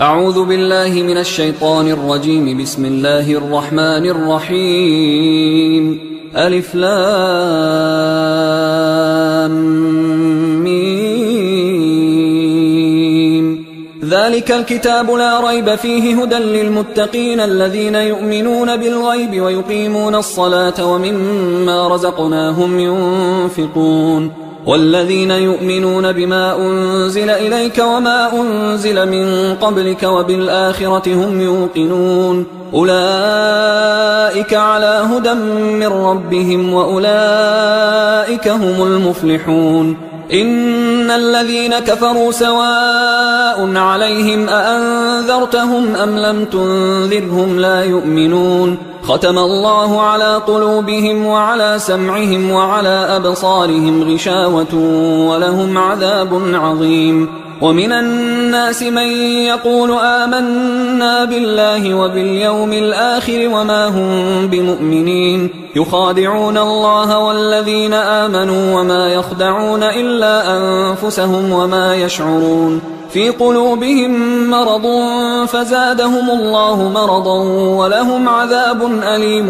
أعوذ بالله من الشيطان الرجيم. بسم الله الرحمن الرحيم. ألف لام ميم. ذلك الكتاب لا ريب فيه هدى للمتقين الذين يؤمنون بالغيب ويقيمون الصلاة ومما رزقناهم ينفقون والذين يؤمنون بما أنزل إليك وما أنزل من قبلك وبالآخرة هم يوقنون أولئك على هدى من ربهم وأولئك هم المفلحون. إن الذين كفروا سواء عليهم أأنذرتهم أم لم تنذرهم لا يؤمنون. ختم الله على قلوبهم وعلى سمعهم وعلى أبصارهم غشاوة ولهم عذاب عظيم. ومن الناس من يقول آمنا بالله وباليوم الآخر وما هم بمؤمنين يخادعون الله والذين آمنوا وما يخدعون إلا أنفسهم وما يشعرون. في قلوبهم مرض فزادهم الله مرضا ولهم عذاب أليم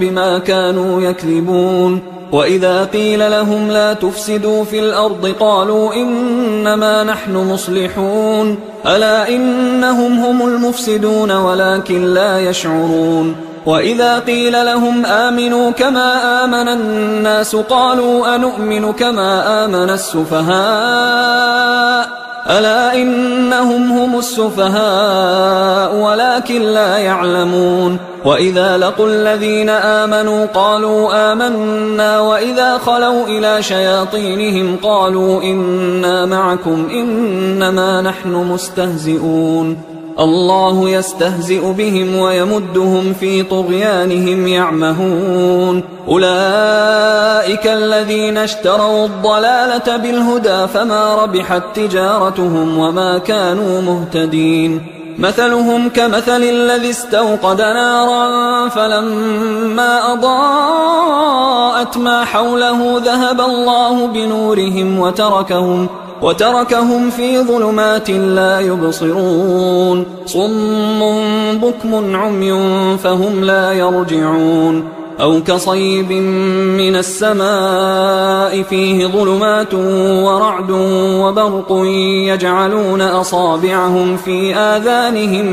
بما كانوا يكذبون. وإذا قيل لهم لا تفسدوا في الأرض قالوا إنما نحن مصلحون ألا إنهم هم المفسدون ولكن لا يشعرون. وإذا قيل لهم آمنوا كما آمن الناس قالوا أنؤمن كما آمن السفهاء ألا إنهم هم السفهاء ولكن لا يعلمون. وإذا لقوا الذين آمنوا قالوا آمنا وإذا خلوا إلى شياطينهم قالوا إنا معكم إنما نحن مستهزئون. الله يستهزئ بهم ويمدهم في طغيانهم يعمهون. أولئك الذين اشتروا الضلالة بالهدى فما ربحت تجارتهم وما كانوا مهتدين. مثلهم كمثل الذي استوقد نارا فلما أضاءت ما حوله ذهب الله بنورهم وتركهم في ظلمات لا يبصرون. صم بكم عمي فهم لا يرجعون. أو كصيب من السماء فيه ظلمات ورعد وبرق يجعلون أصابعهم في آذانهم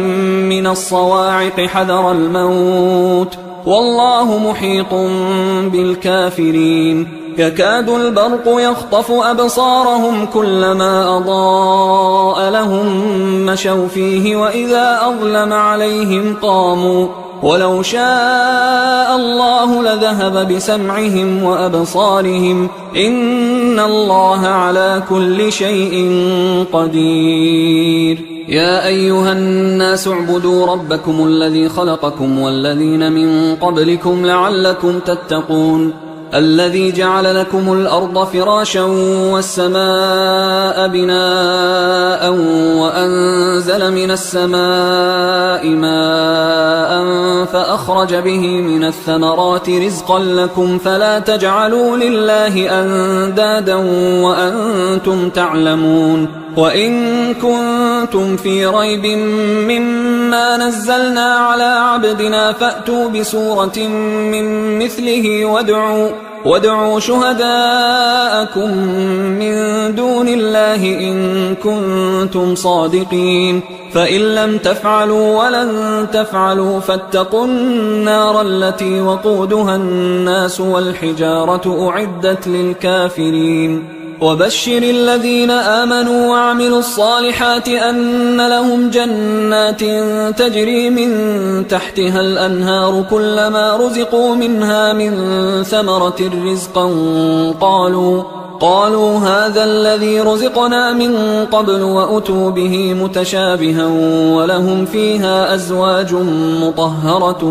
من الصواعق حذر الموت والله محيط بالكافرين. يكاد البرق يخطف أبصارهم كلما أضاء لهم مشوا فيه وإذا أظلم عليهم قاموا ولو شاء الله لذهب بسمعهم وأبصارهم إن الله على كل شيء قدير. يا أيها الناس اعبدوا ربكم الذي خلقكم والذين من قبلكم لعلكم تتقون. الذي جعل لكم الأرض فراشا والسماء بناء وأنزل من السماء ماء فأخرج به من الثمرات رزقا لكم فلا تجعلوا لله أندادا وأنتم تعلمون. وإن كنتم في ريب مما نزلنا على عبدنا فأتوا بسورة من مثله وادعوا شهداءكم من دون الله إن كنتم صادقين. فإن لم تفعلوا ولن تفعلوا فاتقوا النار التي وقودها الناس والحجارة أعدت للكافرين. وبشر الذين آمنوا وعملوا الصالحات أن لهم جنات تجري من تحتها الأنهار كلما رزقوا منها من ثمرة رزقا قالوا هذا الذي رزقنا من قبل وأتوا به متشابها ولهم فيها أزواج مطهرة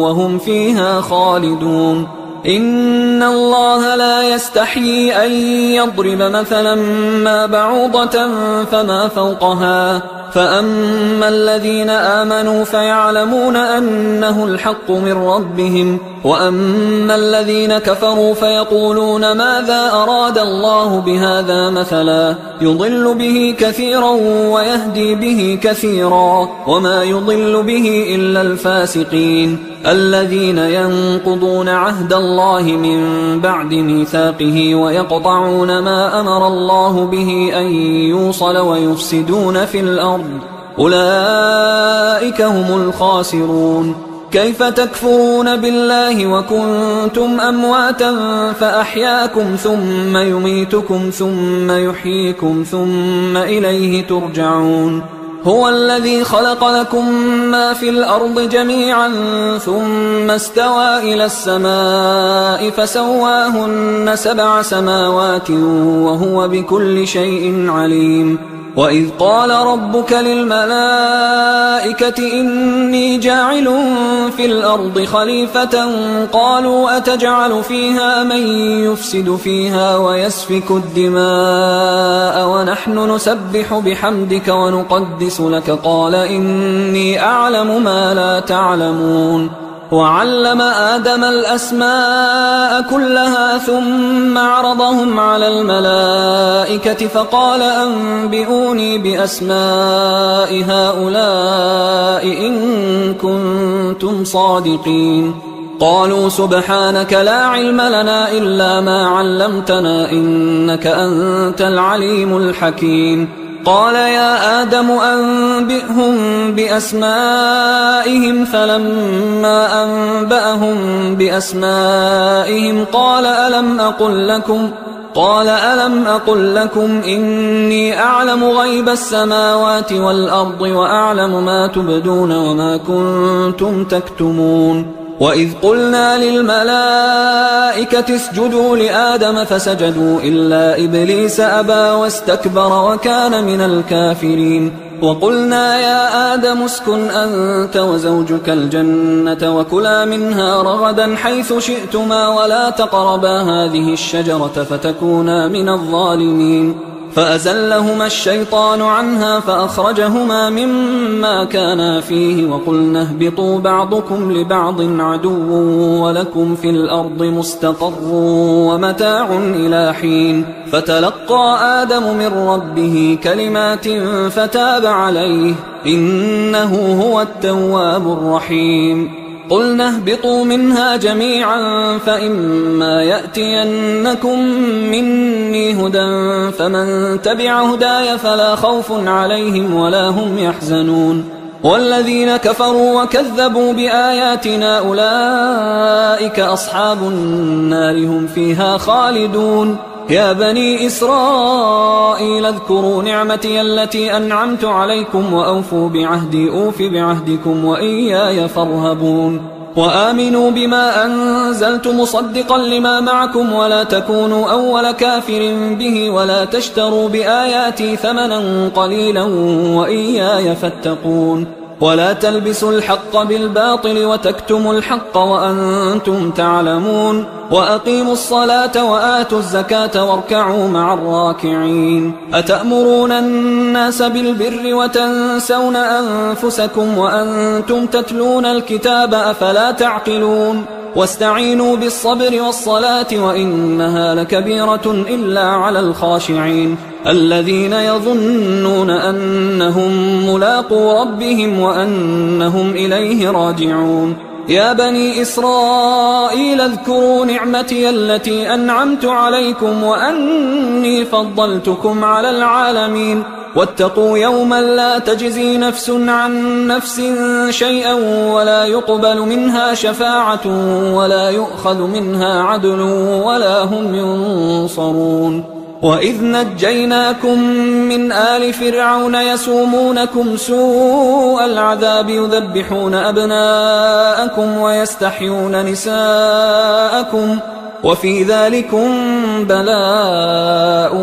وهم فيها خالدون. إن الله لا يستحيي أن يضرب مثلا ما بعوضة فما فوقها فأما الذين آمنوا فيعلمون أنه الحق من ربهم وأما الذين كفروا فيقولون ماذا أراد الله بهذا مثلا يضل به كثيرا ويهدي به كثيرا وما يضل به إلا الفاسقين الذين ينقضون عهد الله من بعد ميثاقه ويقطعون ما أمر الله به أن يوصل ويفسدون في الأرض أولئك هم الخاسرون. كيف تكفرون بالله وكنتم أمواتا فأحياكم ثم يميتكم ثم يحييكم ثم إليه ترجعون. هو الذي خلق لكم ما في الأرض جميعا ثم استوى إلى السماء فسواهن 7 سماوات وهو بكل شيء عليم. وإذ قال ربك للملائكة إني جاعل في الأرض خليفة قالوا أتجعل فيها من يفسد فيها ويسفك الدماء ونحن نسبح بحمدك ونقدس لك قال إني أعلم ما لا تعلمون. وعلم آدم الأسماء كلها ثم عرضهم على الملائكة فقال أنبئوني بأسماء هؤلاء إن كنتم صادقين. قالوا سبحانك لا علم لنا إلا ما علمتنا إنك أنت العليم الحكيم. قال يا آدم أنبئهم بأسمائهم فلما أنبأهم بأسمائهم قال ألم أقل لكم إني أعلم غيب السماوات والأرض وأعلم ما تبدون وما كنتم تكتمون. وإذ قلنا للملائكة اسجدوا لآدم فسجدوا إلا إبليس أبى واستكبر وكان من الكافرين. وقلنا يا آدم اسكن أنت وزوجك الجنة وكلا منها رغدا حيث شئتما ولا تقربا هذه الشجرة فتكونا من الظالمين. فأزلهما الشيطان عنها فأخرجهما مما كانا فيه وقلنا اهبطوا بعضكم لبعض عدو ولكم في الأرض مستقر ومتاع إلى حين. فتلقى آدم من ربه كلمات فتاب عليه إنه هو التواب الرحيم. قلنا اهبطوا منها جميعا فإما يأتينكم مني هدى فمن تبع هداي فلا خوف عليهم ولا هم يحزنون. والذين كفروا وكذبوا بآياتنا أولئك أصحاب النار هم فيها خالدون. يا بني إسرائيل اذكروا نعمتي التي أنعمت عليكم وأوفوا بعهدي أوف بعهدكم وإياي فارهبون. وآمنوا بما أنزلت مصدقا لما معكم ولا تكونوا أول كافر به ولا تشتروا بآياتي ثمنا قليلا وإياي فاتقون. ولا تلبسوا الحق بالباطل وتكتموا الحق وأنتم تعلمون. وأقيموا الصلاة وآتوا الزكاة واركعوا مع الراكعين. أتأمرون الناس بالبر وتنسون أنفسكم وأنتم تتلون الكتاب أفلا تعقلون. واستعينوا بالصبر والصلاة وإنها لكبيرة إلا على الخاشعين الذين يظنون أنهم ملاقو ربهم وأنهم إليه راجعون. يا بني إسرائيل اذكروا نعمتي التي أنعمت عليكم وأني فضلتكم على العالمين. واتقوا يوما لا تجزي نفس عن نفس شيئا ولا يقبل منها شفاعة ولا يؤخذ منها عدل ولا هم ينصرون. وإذ نجيناكم من آل فرعون يسومونكم سوء العذاب يذبحون أبناءكم ويستحيون نساءكم وفي ذلكم بلاء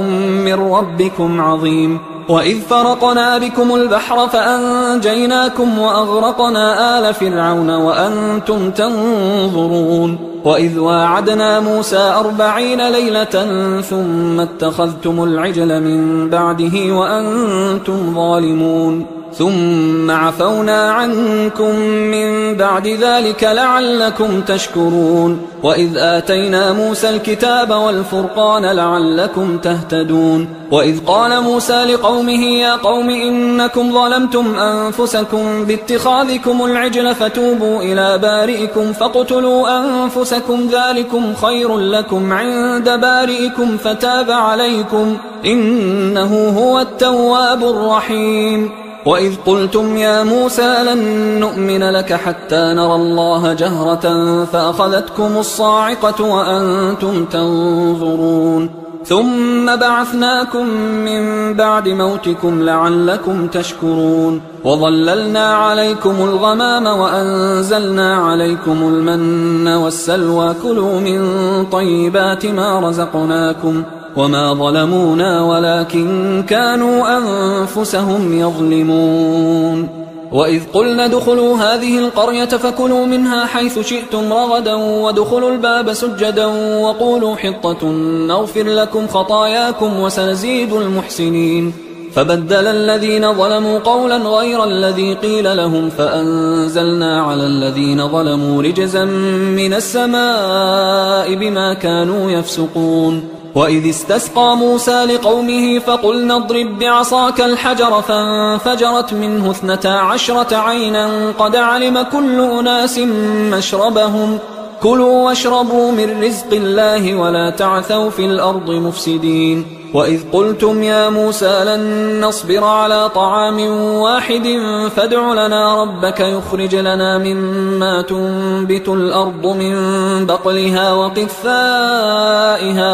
من ربكم عظيم. وإذ فرقنا بكم البحر فأنجيناكم وأغرقنا آل فرعون وأنتم تنظرون. وإذ واعدنا موسى 40 ليلة ثم اتخذتم العجل من بعده وأنتم ظالمون. ثم عفونا عنكم من بعد ذلك لعلكم تشكرون وإذ آتينا موسى الكتاب والفرقان لعلكم تهتدون وإذ قال موسى لقومه يا قوم إنكم ظلمتم أنفسكم باتخاذكم العجل فتوبوا إلى بارئكم فاقتلوا أنفسكم ذلكم خير لكم عند بارئكم فتاب عليكم إنه هو التواب الرحيم وإذ قلتم يا موسى لن نؤمن لك حتى نرى الله جهرة فأخذتكم الصاعقة وأنتم تنظرون ثم بعثناكم من بعد موتكم لعلكم تشكرون وظللنا عليكم الغمام وأنزلنا عليكم المن والسلوى كلوا من طيبات ما رزقناكم وما ظلمونا ولكن كانوا أنفسهم يظلمون وإذ قلنا ادخلوا هذه القرية فكلوا منها حيث شئتم رغدا وادخلوا الباب سجدا وقولوا حطة نغفر لكم خطاياكم وسنزيد المحسنين فبدل الذين ظلموا قولا غير الذي قيل لهم فأنزلنا على الذين ظلموا رجزا من السماء بما كانوا يفسقون وإذ استسقى موسى لقومه فقلنا اضرب بعصاك الحجر فانفجرت منه 12 عينا قد علم كل أناس مشربهم كلوا واشربوا من رزق الله ولا تعثوا في الأرض مفسدين وإذ قلتم يا موسى لن نصبر على طعام واحد فادع لنا ربك يخرج لنا مما تنبت الأرض من بقلها وقثائها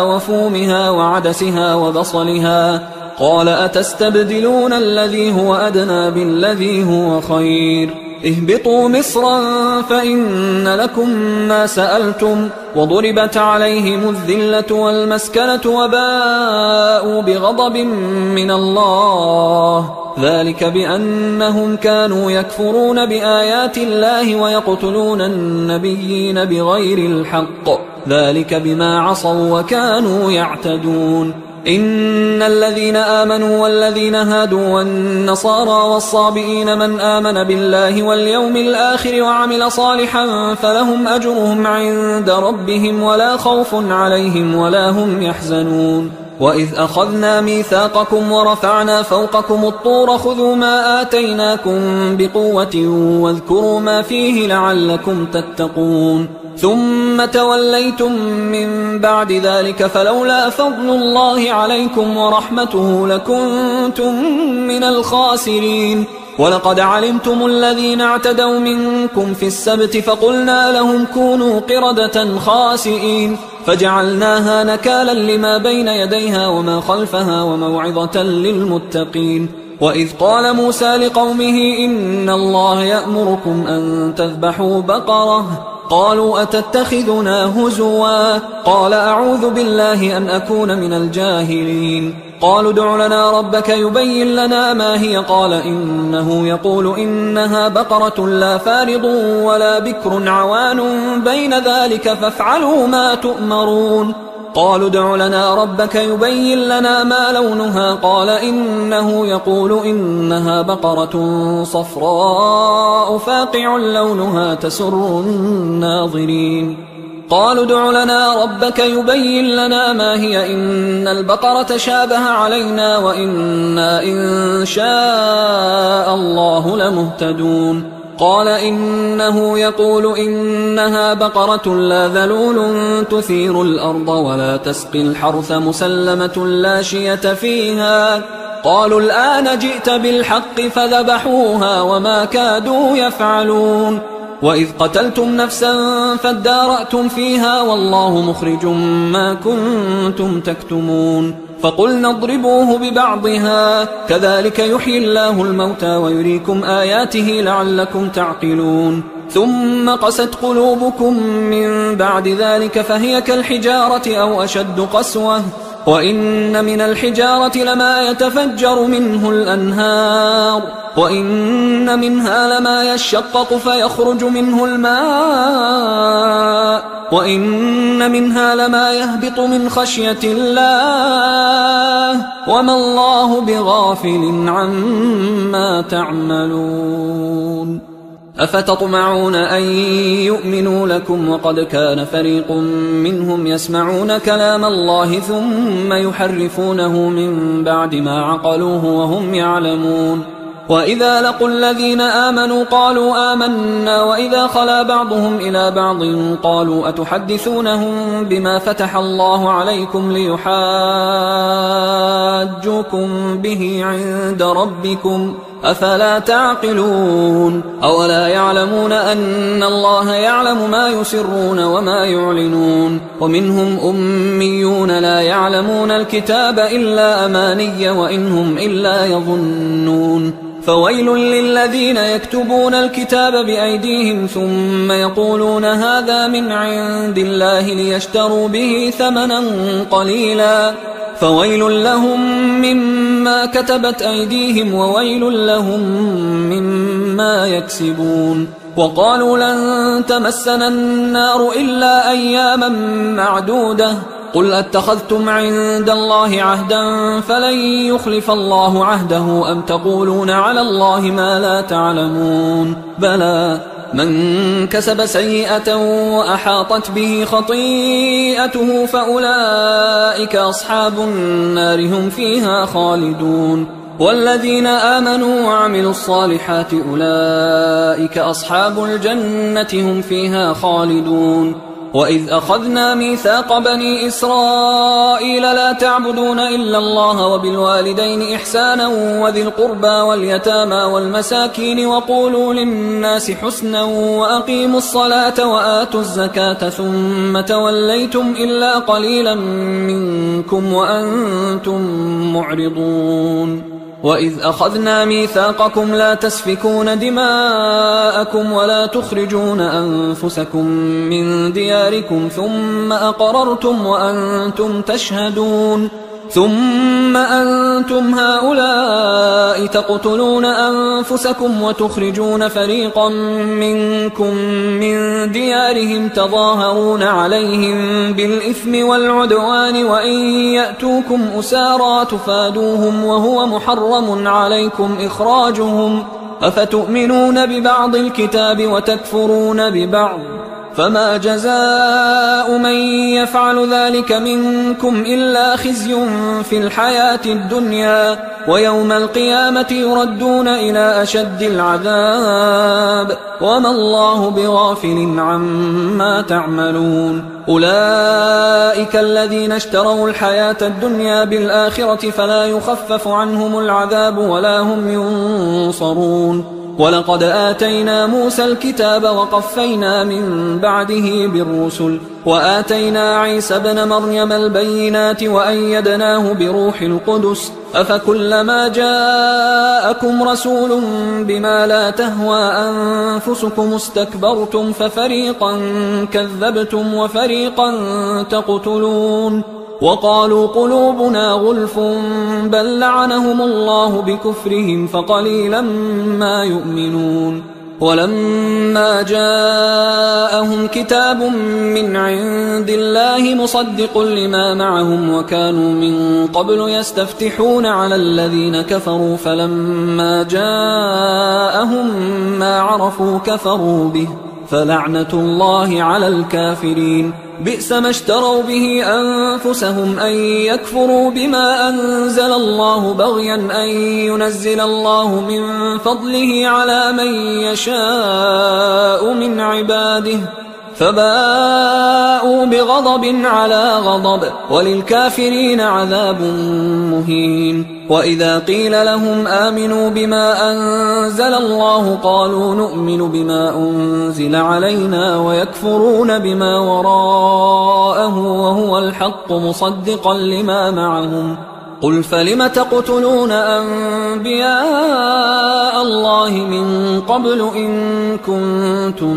وفومها وعدسها وبصلها قال أتستبدلون الذي هو أدنى بالذي هو خير اهبطوا مصرا فإن لكم ما سألتم وضربت عليهم الذلة والمسكنة وباءوا بغضب من الله ذلك بأنهم كانوا يكفرون بآيات الله ويقتلون النبيين بغير الحق ذلك بما عصوا وكانوا يعتدون إن الذين آمنوا والذين هادوا والنصارى والصابئين من آمن بالله واليوم الآخر وعمل صالحا فلهم أجرهم عند ربهم ولا خوف عليهم ولا هم يحزنون وإذ أخذنا ميثاقكم ورفعنا فوقكم الطور خذوا ما آتيناكم بقوة واذكروا ما فيه لعلكم تتقون ثم توليتم من بعد ذلك فلولا فضل الله عليكم ورحمته لكنتم من الخاسرين ولقد علمتم الذين اعتدوا منكم في السبت فقلنا لهم كونوا قردة خاسئين فجعلناها نكالا لما بين يديها وما خلفها وموعظة للمتقين وإذ قال موسى لقومه إن الله يأمركم أن تذبحوا بقرة قالوا أتتخذنا هزوا قال أعوذ بالله أن أكون من الجاهلين قالوا ادع لنا ربك يبين لنا ما هي قال إنه يقول إنها بقرة لا فارض ولا بكر عوان بين ذلك فافعلوا ما تؤمرون قالوا ادع لنا ربك يبين لنا ما لونها قال إنه يقول إنها بقرة صفراء فاقع لونها تسر الناظرين قالوا ادع لنا ربك يبين لنا ما هي إن البقرة شابه علينا وإنا إن شاء الله لمهتدون قال إنه يقول إنها بقرة لا ذلول تثير الأرض ولا تسقي الحرث مسلمة لا شية فيها قالوا الآن جئت بالحق فذبحوها وما كادوا يفعلون وإذ قتلتم نفسا فادارأتم فيها والله مخرج ما كنتم تكتمون فقلنا اضربوه ببعضها كذلك يحيي الله الموتى ويريكم آياته لعلكم تعقلون ثم قست قلوبكم من بعد ذلك فهي كالحجارة أو أشد قسوة وإن من الحجارة لما يتفجر منه الأنهار وإن منها لما يشقق فيخرج منه الماء وإن منها لما يهبط من خشية الله وما الله بغافل عما تعملون أفتطمعون أن يؤمنوا لكم وقد كان فريق منهم يسمعون كلام الله ثم يحرفونه من بعد ما عقلوه وهم يعلمون وإذا لقوا الذين آمنوا قالوا آمنا وإذا خلا بعضهم إلى بعض قالوا أتحدثونهم بما فتح الله عليكم ليحاجوكم به عند ربكم أفلا تعقلون أولا يعلمون أن الله يعلم ما يسرون وما يعلنون ومنهم أميون لا يعلمون الكتاب إلا أماني وإنهم إلا يظنون فويل للذين يكتبون الكتاب بأيديهم ثم يقولون هذا من عند الله ليشتروا به ثمنا قليلا فويل لهم مما كتبت أيديهم وويل لهم مما يكسبون وقالوا لن تمسنا النار إلا أياما معدودة قل أتخذتم عند الله عهدا فلن يخلف الله عهده أم تقولون على الله ما لا تعلمون بلى من كسب سيئة وأحاطت به خطيئته فأولئك أصحاب النار هم فيها خالدون والذين آمنوا وعملوا الصالحات أولئك أصحاب الجنة هم فيها خالدون وإذ أخذنا ميثاق بني إسرائيل لا تعبدون إلا الله وبالوالدين إحسانا وذي القربى واليتامى والمساكين وقولوا للناس حسنا وأقيموا الصلاة وآتوا الزكاة ثم توليتم إلا قليلا منكم وأنتم معرضون وإذ أخذنا ميثاقكم لا تسفكون دماءكم ولا تخرجون أنفسكم من دياركم ثم أقررتم وأنتم تشهدون ثم أنتم هؤلاء تقتلون أنفسكم وتخرجون فريقا منكم من ديارهم تظاهرون عليهم بالإثم والعدوان وإن يأتوكم أسارى تفادوهم وهو محرم عليكم إخراجهم أفتؤمنون ببعض الكتاب وتكفرون ببعض فما جزاء من يفعل ذلك منكم إلا خزي في الحياة الدنيا ويوم القيامة يردون إلى أشد العذاب وما الله بغافل عما تعملون أولئك الذين اشتروا الحياة الدنيا بالآخرة فلا يخفف عنهم العذاب ولا هم ينصرون ولقد آتينا موسى الكتاب وقفينا من بعده بالرسل وآتينا عيسى ابن مريم البينات وأيدناه بروح القدس أفكلما جاءكم رسول بما لا تهوى أنفسكم استكبرتم ففريقا كذبتم وفريقا تقتلون وقالوا قلوبنا غلف بل لعنهم الله بكفرهم فقليلا ما يؤمنون ولما جاءهم كتاب من عند الله مصدق لما معهم وكانوا من قبل يستفتحون على الذين كفروا فلما جاءهم ما عرفوا كفروا به فلعنة الله على الكافرين بئس ما اشتروا به أنفسهم أن يكفروا بما أنزل الله بغيا أن ينزل الله من فضله على من يشاء من عباده فباءوا بغضب على غضب وللكافرين عذاب مهين وإذا قيل لهم آمنوا بما أنزل الله قالوا نؤمن بما أنزل علينا ويكفرون بما وراءه وهو الحق مصدقا لما معهم قل فلم تقتلون أنبياء الله من قبل إن كنتم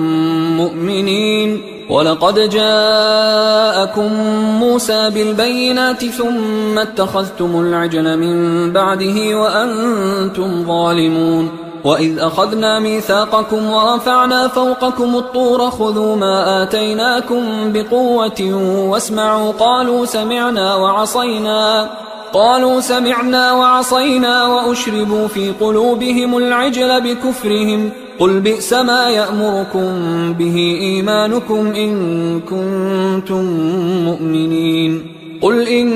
مؤمنين ولقد جاءكم موسى بالبينات ثم اتخذتم العجل من بعده وأنتم ظالمون وإذ أخذنا ميثاقكم ورفعنا فوقكم الطور خذوا ما آتيناكم بقوة واسمعوا قالوا سمعنا وعصينا قالوا سمعنا وعصينا وأشربوا في قلوبهم العجل بكفرهم قل بئس ما يأمركم به إيمانكم إن كنتم مؤمنين قل إن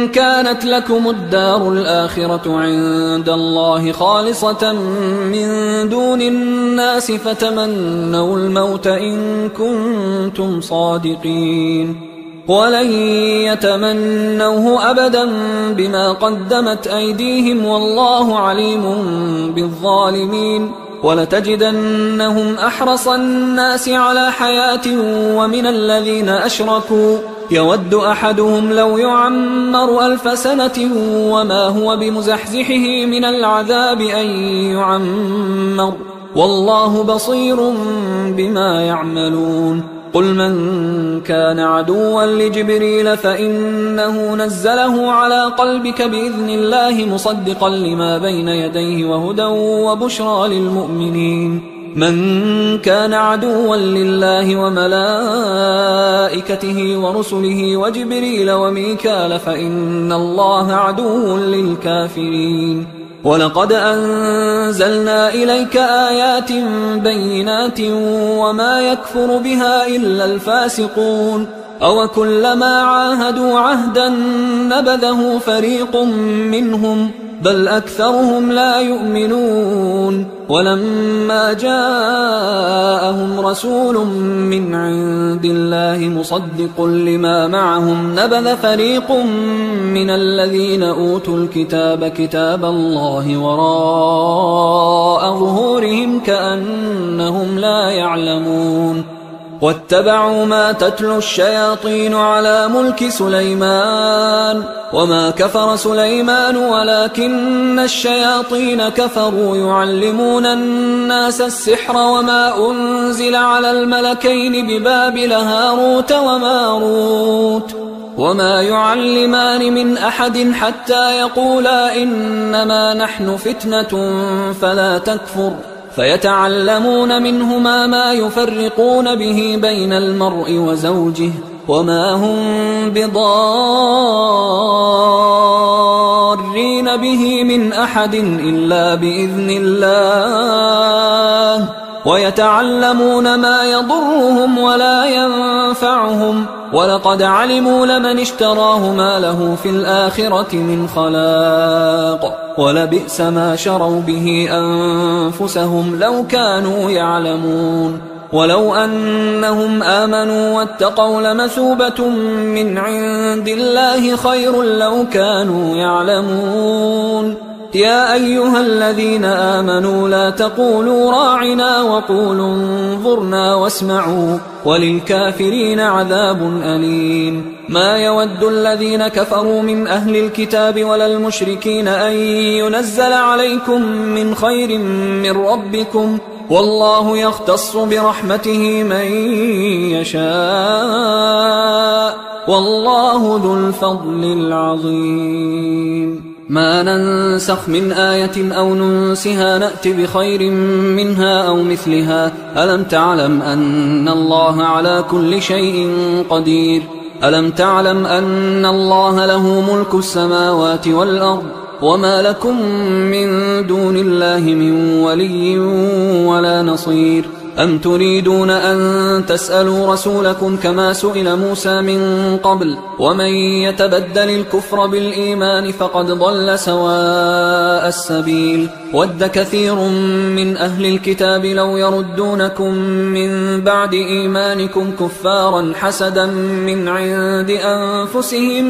كانت لكم الدار الآخرة عند الله خالصة من دون الناس فتمنوا الموت إن كنتم صادقين ولن يتمنوه أبدا بما قدمت أيديهم والله عليم بالظالمين ولتجدنهم أحرص الناس على حياة ومن الذين أشركوا يود أحدهم لو يعمر 1000 سنة وما هو بمزحزحه من العذاب أن يعمر والله بصير بما يعملون قل من كان عدوا لجبريل فإنه نزله على قلبك بإذن الله مصدقا لما بين يديه وهدى وبشرى للمؤمنين من كان عدوا لله وملائكته ورسله وجبريل وميكال فإن الله عدو للكافرين ولقد أنزلنا إليك آيات بينات وما يكفر بها إلا الفاسقون أو كلما عاهدوا عهدا نبذه فريق منهم بل أكثرهم لا يؤمنون ولما جاءهم رسول من عند الله مصدق لما معهم نبذ فريق من الذين أوتوا الكتاب كتاب الله وراء ظهورهم كأنهم لا يعلمون واتبعوا ما تتلو الشياطين على ملك سليمان وما كفر سليمان ولكن الشياطين كفروا يعلمون الناس السحر وما أنزل على الملكين ببابل هاروت وماروت وما يعلمان من أحد حتى يقولا إنما نحن فتنة فلا تكفر فيتعلمون منهما ما يفرقون به بين المرء وزوجه وما هم بضارين به من أحد إلا بإذن الله ويتعلمون ما يضرهم ولا ينفعهم ولقد علموا لمن اشتراه ما له في الآخرة من خلاق ولبئس ما شروا به أنفسهم لو كانوا يعلمون ولو أنهم آمنوا واتقوا لمثوبة من عند الله خير لو كانوا يعلمون يا أيها الذين آمنوا لا تقولوا راعنا وقولوا انظرنا واسمعوا وللكافرين عذاب أليم ما يود الذين كفروا من أهل الكتاب ولا المشركين أن ينزل عليكم من خير من ربكم والله يختص برحمته من يشاء والله ذو الفضل العظيم ما ننسخ من آية أو ننسها نأت بخير منها أو مثلها ألم تعلم أن الله على كل شيء قدير ألم تعلم أن الله له ملك السماوات والأرض وما لكم من دون الله من ولي ولا نصير أم تريدون أن تسألوا رسولكم كما سئل موسى من قبل ومن يتبدل الكفر بالإيمان فقد ضل سواء السبيل ود كثير من أهل الكتاب لو يردونكم من بعد إيمانكم كفارا حسدا من عند أنفسهم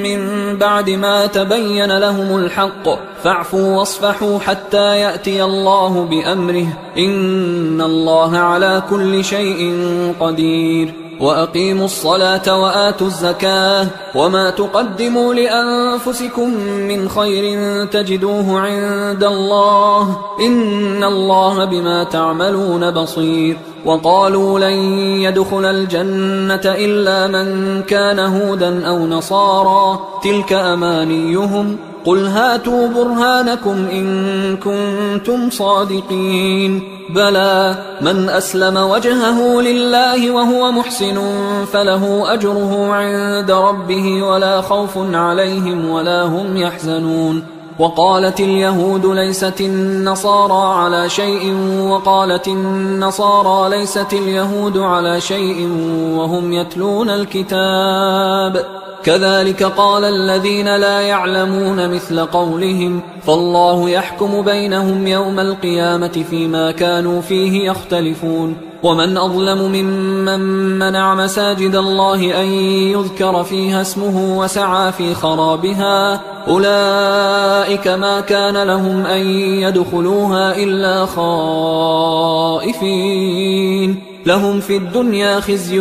من بعد ما تبين لهم الحق فاعفوا واصفحوا حتى يأتي الله بأمره إن الله على كل شيء قدير وأقيموا الصلاة وآتوا الزكاة وما تقدموا لأنفسكم من خير تجدوه عند الله إن الله بما تعملون بصير وقالوا لن يدخل الجنة إلا من كان هودا أو نصارى تلك أمانيهم قل هاتوا برهانكم إن كنتم صادقين بلى من أسلم وجهه لله وهو محسن فله أجره عند ربه ولا خوف عليهم ولا هم يحزنون وقالت اليهود ليست النصارى على شيء وقالت النصارى ليست اليهود على شيء وهم يتلون الكتاب كذلك قال الذين لا يعلمون مثل قولهم فالله يحكم بينهم يوم القيامة فيما كانوا فيه يختلفون ومن أظلم ممن منع مساجد الله أن يذكر فيها اسمه وسعى في خرابها أولئك ما كان لهم أن يدخلوها إلا خائفين لهم في الدنيا خزي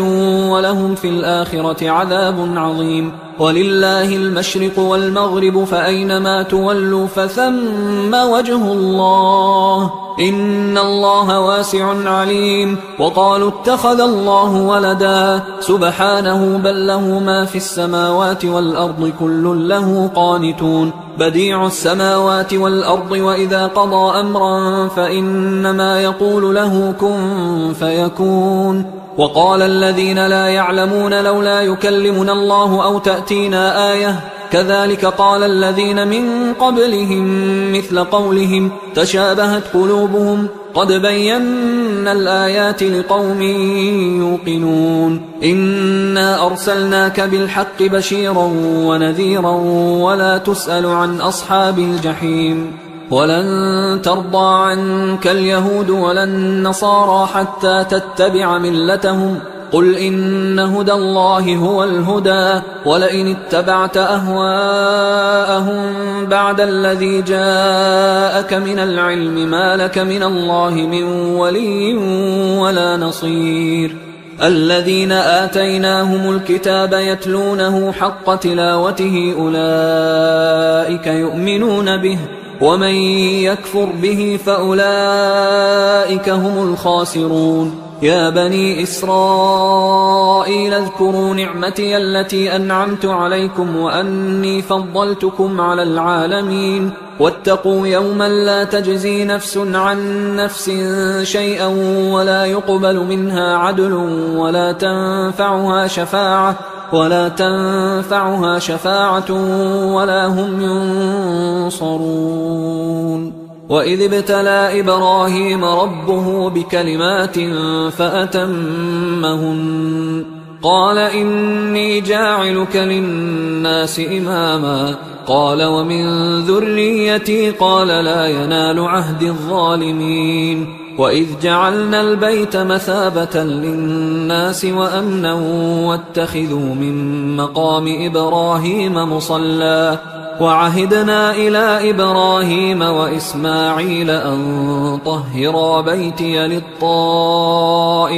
ولهم في الآخرة عذاب عظيم ولله المشرق والمغرب فأينما تولوا فثم وجه الله إن الله واسع عليم وقالوا اتخذ الله ولدا سبحانه بل له ما في السماوات والأرض كل له قانتون بديع السماوات والأرض وإذا قضى أمرا فإنما يقول له كن فيكون وقال الذين لا يعلمون لولا يكلمنا الله أو تأتينا آية كذلك قال الذين من قبلهم مثل قولهم تشابهت قلوبهم قد بينا الآيات لقوم يوقنون إنا أرسلناك بالحق بشيرا ونذيرا ولا تسأل عن أصحاب الجحيم ولن ترضى عنك اليهود ولا النصارى حتى تتبع ملتهم قل إن هدى الله هو الهدى ولئن اتبعت أهواءهم بعد الذي جاءك من العلم ما لك من الله من ولي ولا نصير الذين آتيناهم الكتاب يتلونه حق تلاوته أولئك يؤمنون به ومن يكفر به فأولئك هم الخاسرون يا بني إسرائيل اذكروا نعمتي التي أنعمت عليكم وأني فضلتكم على العالمين واتقوا يوما لا تجزي نفس عن نفس شيئا ولا يقبل منها عدل ولا تنفعها شفاعة ولا هم ينصرون وإذ ابتلى إبراهيم ربه بكلمات فأتمهن قال إني جاعلك للناس إماما قال ومن ذريتي قال لا ينال عهد الظالمين وإذ جعلنا البيت مثابة للناس وأمنا واتخذوا من مقام إبراهيم مصلى وعهدنا إلى إبراهيم وإسماعيل أن طهرا بيتي للطائفين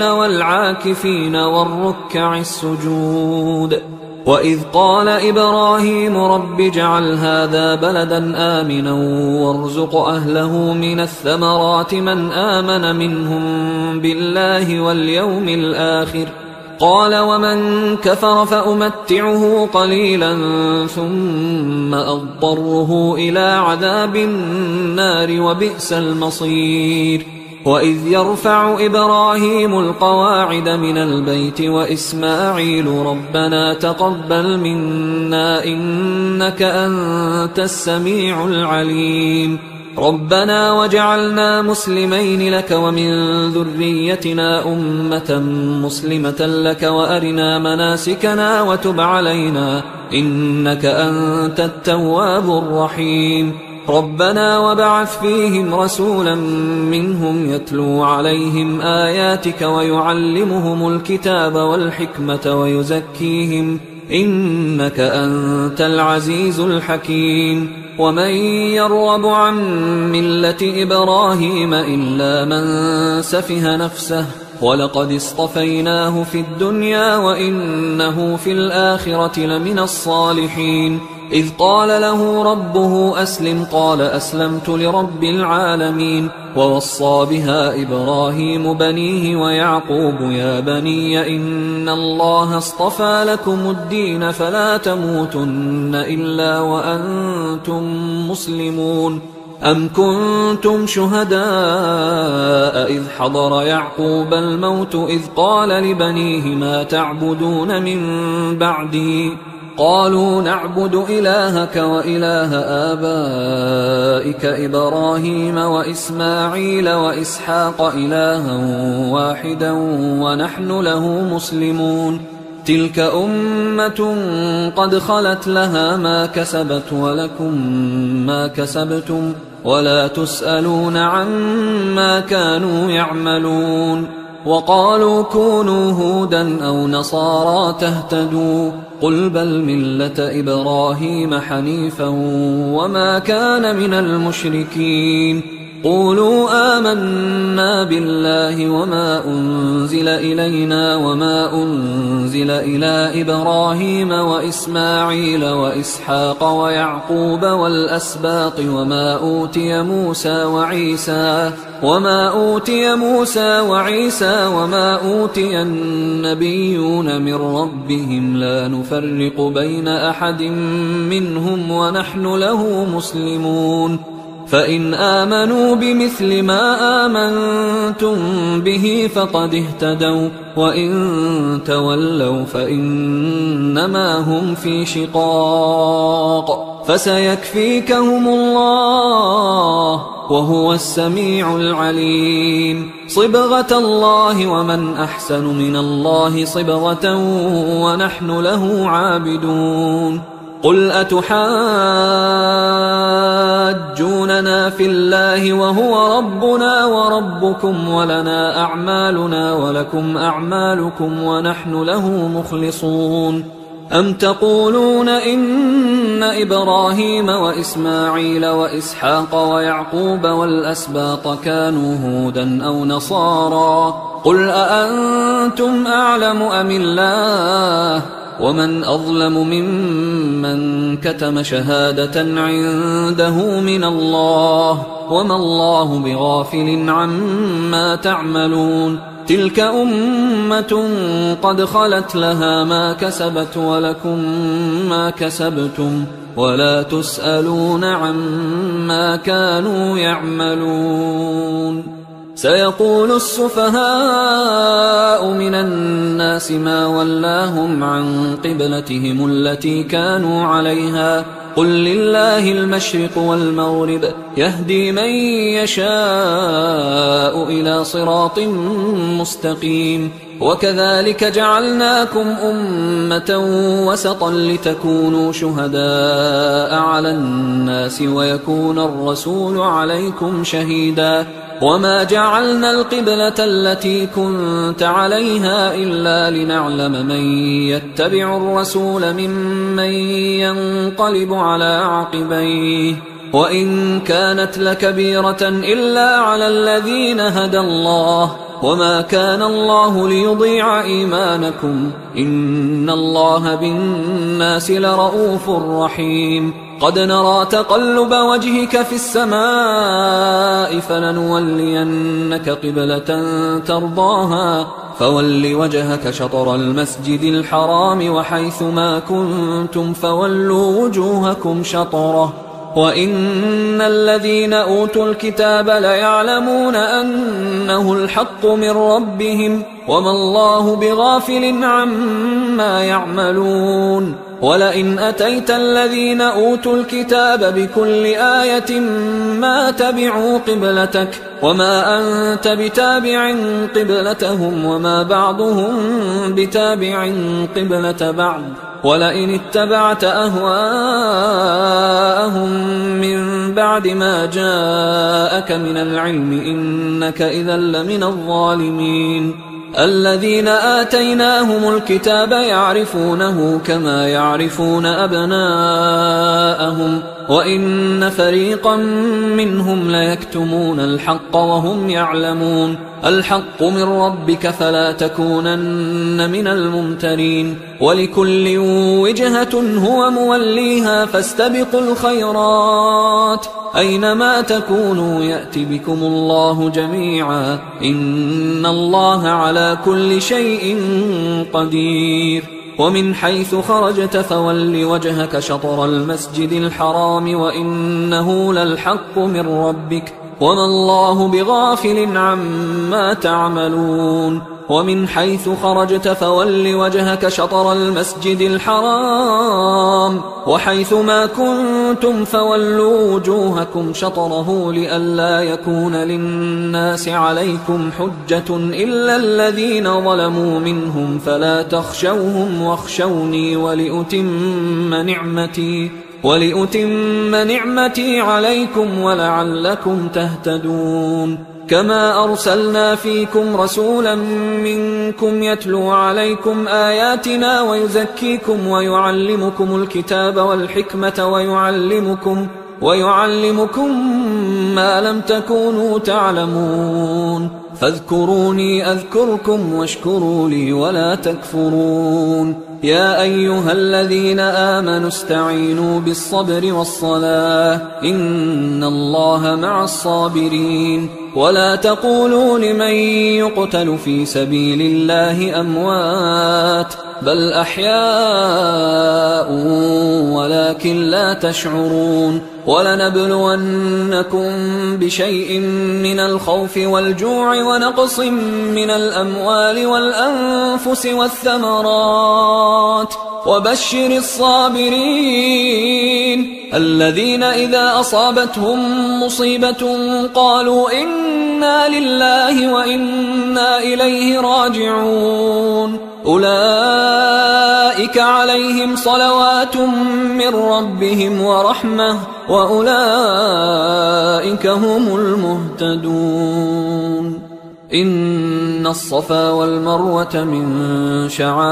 والعاكفين والركع السجود وإذ قال إبراهيم رب اجعل هذا بلدا آمنا وارزق أهله من الثمرات من آمن منهم بالله واليوم الآخر قال ومن كفر فأمتعه قليلا ثم أضطره إلى عذاب النار وبئس المصير وإذ يرفع إبراهيم القواعد من البيت وإسماعيل ربنا تقبل منا إنك أنت السميع العليم ربنا وجعلنا مسلمين لك ومن ذريتنا أمة مسلمة لك وأرنا مناسكنا وتب علينا إنك أنت التواب الرحيم ربنا وبعث فيهم رسولا منهم يتلو عليهم آياتك ويعلمهم الكتاب والحكمة ويزكيهم إنك أنت العزيز الحكيم ومن يرغب عن ملة إبراهيم إلا من سفه نفسه ولقد اصطفيناه في الدنيا وإنه في الآخرة لمن الصالحين إذ قال له ربه أسلم قال أسلمت لرب العالمين ووصى بها إبراهيم بنيه ويعقوب يا بني إن الله اصطفى لكم الدين فلا تموتن إلا وأنتم مسلمون أم كنتم شهداء إذ حضر يعقوب الموت إذ قال لبنيه ما تعبدون من بعدي قالوا نعبد إلهك وإله آبائك إبراهيم وإسماعيل وإسحاق إلها واحدا ونحن له مسلمون تلك أمة قد خلت لها ما كسبت ولكم ما كسبتم ولا تسألون عما كانوا يعملون وقالوا كونوا هودا أو نصارى تهتدوا قل بل ملة إبراهيم حنيفا وما كان من المشركين قولوا آمنا بالله وما أنزل إلينا وما أنزل إلى إبراهيم وإسماعيل وإسحاق ويعقوب والأسباط وما أوتي موسى وعيسى وما أوتي النبيون من ربهم لا نفرق بين أحد منهم ونحن له مسلمون فإن آمنوا بمثل ما آمنتم به فقد اهتدوا وإن تولوا فإنما هم في شقاق فسيكفيكهم الله وهو السميع العليم صبغة الله ومن أحسن من الله صبغة ونحن له عابدون قل أتحاجوننا في الله وهو ربنا وربكم ولنا أعمالنا ولكم أعمالكم ونحن له مخلصون أم تقولون إن إبراهيم وإسماعيل وإسحاق ويعقوب والأسباط كانوا هودا أو نصارى قل أأنتم أعلم أم الله ومن أظلم ممن كتم شهادة عنده من الله وما الله بغافل عما تعملون تلك أمة قد خلت لها ما كسبت ولكم ما كسبتم ولا تسألون عما كانوا يعملون سيقول السفهاء من الناس ما ولاهم عن قبلتهم التي كانوا عليها قل لله المشرق والمغرب يهدي من يشاء إلى صراط مستقيم وكذلك جعلناكم أمة وسطا لتكونوا شهداء على الناس ويكون الرسول عليكم شهيدا وما جعلنا القبلة التي كنت عليها إلا لنعلم من يتبع الرسول ممن ينقلب على عقبيه وإن كانت لكبيرة إلا على الذين هدى الله وما كان الله ليضيع إيمانكم إن الله بالناس لرؤوف رحيم قد نرى تقلب وجهك في السماء فلنولينك قبلة ترضاها فول وجهك شطر المسجد الحرام وحيث ما كنتم فولوا وجوهكم شطره وإن الذين أوتوا الكتاب ليعلمون أنه الحق من ربهم وما الله بغافل عما يعملون ولئن أتيت الذين أوتوا الكتاب بكل آية ما تبعوا قبلتك وما أنت بتابع قبلتهم وما بعضهم بتابع قبلة بعض ولئن اتبعت أهواءهم من بعد ما جاءك من العلم إنك إذا لمن الظالمين الذين آتيناهم الكتاب يعرفونه كما يعرفون أبناءهم وإن فريقا منهم ليكتمون الحق وهم يعلمون. الحق من ربك فلا تكونن من الممترين. ولكل وجهة هو موليها فاستبقوا الخيرات أينما تكونوا يأت بكم الله جميعا إن الله على كل شيء قدير. ومن حيث خرجت فول وجهك شطر المسجد الحرام وإنه للحق من ربك وما الله بغافل عما تعملون. ومن حيث خرجت فول وجهك شطر المسجد الحرام وحيث ما كنتم فولوا وجوهكم شطره لئلا يكون للناس عليكم حجة إلا الذين ظلموا منهم فلا تخشوهم واخشوني ولأتم نعمتي عليكم ولعلكم تهتدون. كما أرسلنا فيكم رسولا منكم يتلو عليكم آياتنا ويزكيكم ويعلمكم الكتاب والحكمة ويعلمكم ما لم تكونوا تعلمون. فاذكروني أذكركم واشكروا لي ولا تكفرون. يا أيها الذين آمنوا استعينوا بالصبر والصلاة إن الله مع الصابرين. ولا تقولوا لمن يقتل في سبيل الله أموات بل أحياء ولكن لا تشعرون. ولنبلونكم بشيء من الخوف والجوع ونقص من الأموال والأنفس والثمرات وبشر الصابرين الذين إذا أصابتهم مصيبة قالوا إنا لله وإنا إليه راجعون. أولئك عليهم صلوات من ربهم ورحمة وأولئك هم المهتدون. إن الصفا والمروة من شعائر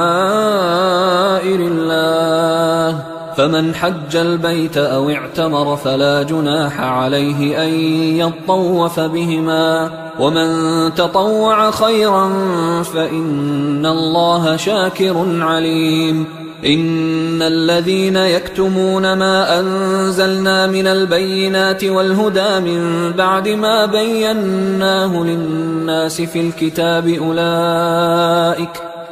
الله فمن حج البيت أو اعتمر فلا جناح عليه أن يطوف بهما ومن تطوع خيرا فإن الله شاكر عليم. إن الذين يكتمون ما أنزلنا من البينات والهدى من بعد ما بيناه للناس في الكتاب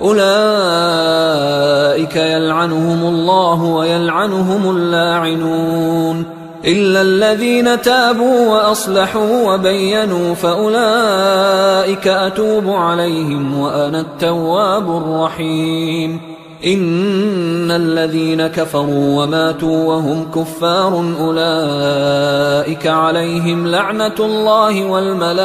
أولئك يلعنهم الله ويلعنهم اللاعنون إلا الذين تابوا وأصلحوا وبينوا فأولئك أتوب عليهم وأنا التواب الرحيم. إن الذين كفروا وماتوا وهم كفار أولئك عليهم لعنة الله والملائكة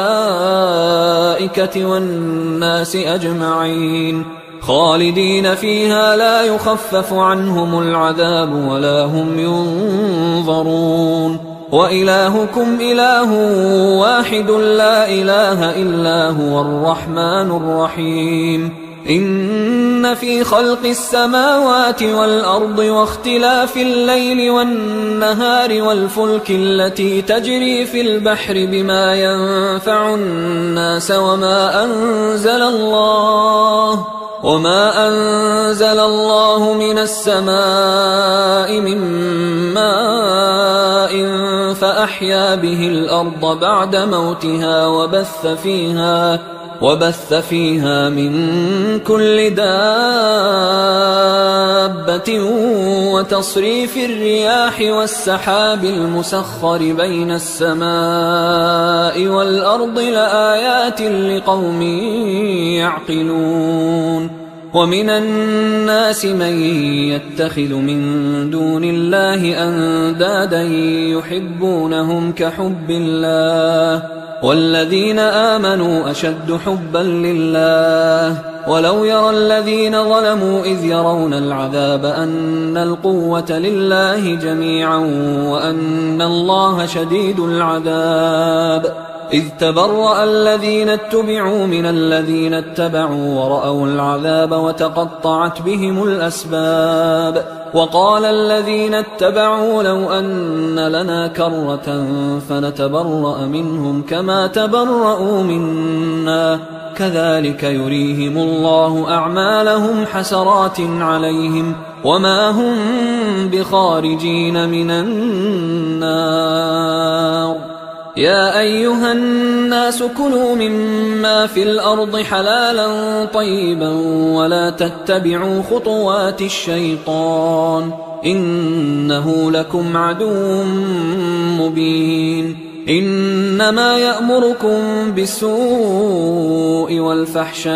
والناس أجمعين خالدين فيها لا يخفف عنهم العذاب ولا هم ينظرون. وإلهكم إله واحد لا إله إلا هو الرحمن الرحيم. إن في خلق السماوات والأرض واختلاف الليل والنهار والفلك التي تجري في البحر بما ينفع الناس وما أنزل الله من السماء من ماء فأحيا به الأرض بعد موتها وبث فيها من كل دابة وتصريف الرياح والسحاب المسخر بين السماء والأرض لآيات لقوم يعقلون. ومن الناس من يتخذ من دون الله أندادا يحبونهم كحب الله والذين آمنوا أشد حبا لله. ولو يرى الذين ظلموا إذ يرون العذاب أن القوة لله جميعا وأن الله شديد العذاب. إذ تبرأ الذين اتبعوا من الذين اتبعوا ورأوا العذاب وتقطعت بهم الأسباب وقال الذين اتبعوا لو أن لنا كرة فنتبرأ منهم كما تبرأوا منا كذلك يريهم الله أعمالهم حسرات عليهم وما هم بخارجين من النار. يا أيها الناس كلوا مما في الأرض حلالا طيبا ولا تتبعوا خطوات الشيطان إنه لكم عدو مبين. إنما يأمركم بالسوء والفحشاء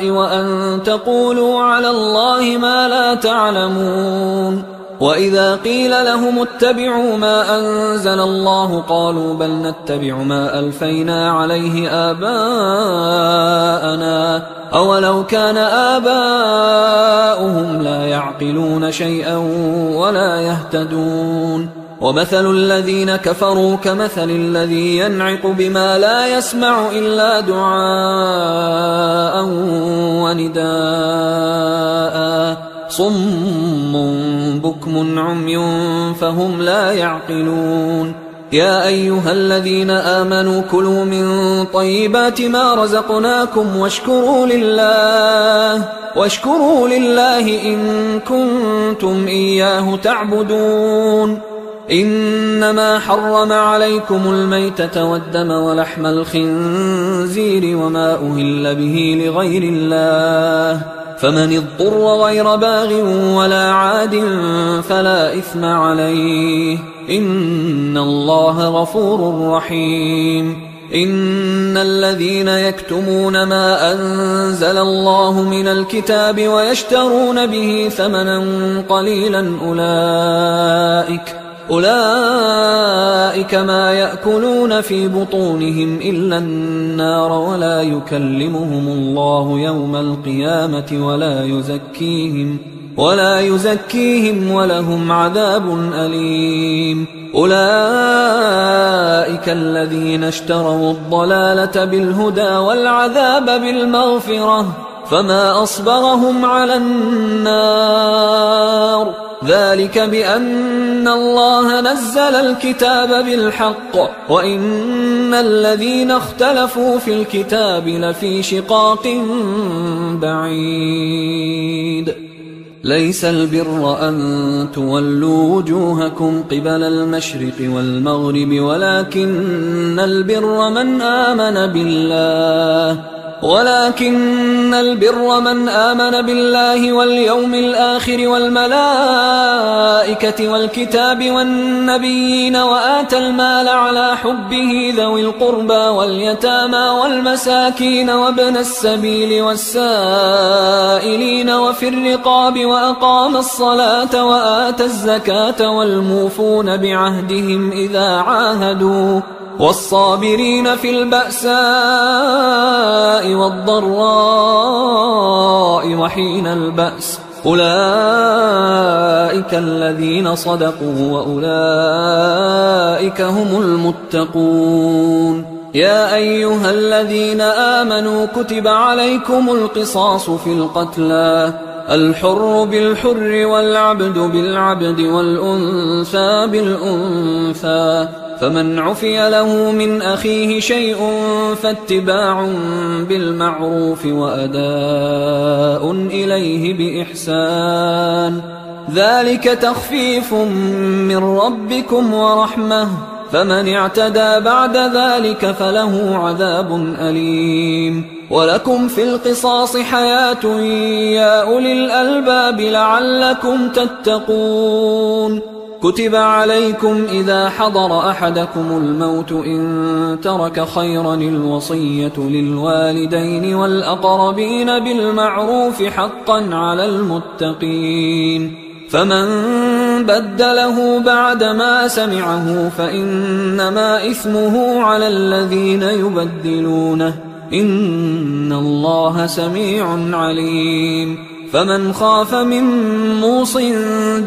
وأن تقولوا على الله ما لا تعلمون. وإذا قيل لهم اتبعوا ما أنزل الله قالوا بل نتبع ما ألفينا عليه آباءنا أولو كان آباؤهم لا يعقلون شيئا ولا يهتدون. ومثل الذين كفروا كمثل الذي ينعق بما لا يسمع إلا دعاء ونداء صم بكم عمي فهم لا يعقلون. يا أيها الذين آمنوا كلوا من طيبات ما رزقناكم واشكروا لله إن كنتم إياه تعبدون. إنما حرم عليكم الميتة والدم ولحم الخنزير وما أهل به لغير الله فمن اضطر غير باغ ولا عاد فلا إثم عليه إن الله غفور رحيم. إن الذين يكتمون ما أنزل الله من الكتاب ويشترون به ثمنا قليلا أولئك ما يأكلون في بطونهم إلا النار ولا يكلمهم الله يوم القيامة ولا يزكيهم ولهم عذاب أليم. أولئك الذين اشتروا الضلالة بالهدى والعذاب بالمغفرة فما أصبرهم على النار ذلك بأن الله نزل الكتاب بالحق وإن الذين اختلفوا في الكتاب لفي شقاق بعيد. ليس البر أن تولوا وجوهكم قبل المشرق والمغرب ولكن البر من آمن بالله واليوم الآخر والملائكة والكتاب والنبيين وآتى المال على حبه ذوي القربى واليتامى والمساكين وابن السبيل والسائلين وفي الرقاب وأقام الصلاة وآتى الزكاة والموفون بعهدهم إذا عاهدوا والصابرين في البأساء والضراء وحين البأس أولئك الذين صدقوا وأولئك هم المتقون. يا أيها الذين آمنوا كتب عليكم القصاص في القتلى الحر بالحر والعبد بالعبد والأنثى بالأنثى فمن عفي له من أخيه شيء فاتباع بالمعروف وأداء إليه بإحسان ذلك تخفيف من ربكم ورحمة فمن اعتدى بعد ذلك فله عذاب أليم. ولكم في القصاص حياة يا أولي الألباب لعلكم تتقون. كتب عليكم إذا حضر أحدكم الموت إن ترك خيرا الوصية للوالدين والأقربين بالمعروف حقا على المتقين فمن بدله بعدما سمعه فإنما إثمه على الذين يبدلونه إن الله سميع عليم. فمن خاف من موص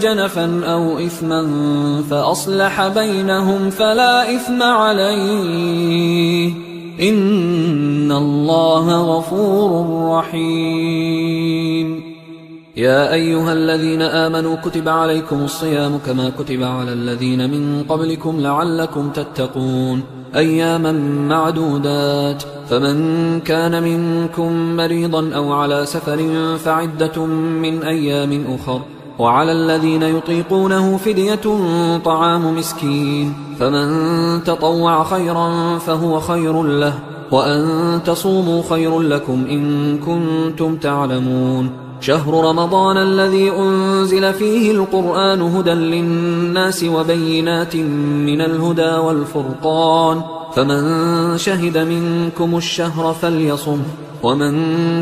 جنفا أو إثما فأصلح بينهم فلا إثم عليه إن الله غفور رحيم. يا أيها الذين آمنوا كتب عليكم الصيام كما كتب على الذين من قبلكم لعلكم تتقون أياما معدودات، فمن كان منكم مريضا أو على سفر فعدة من أيام أخر، وعلى الذين يطيقونه فدية طعام مسكين، فمن تطوع خيرا فهو خير له، وأن تصوموا خير لكم إن كنتم تعلمون. شهر رمضان الذي أنزل فيه القرآن هدى للناس وبينات من الهدى والفرقان، فمن شهد منكم الشهر فليصم، ومن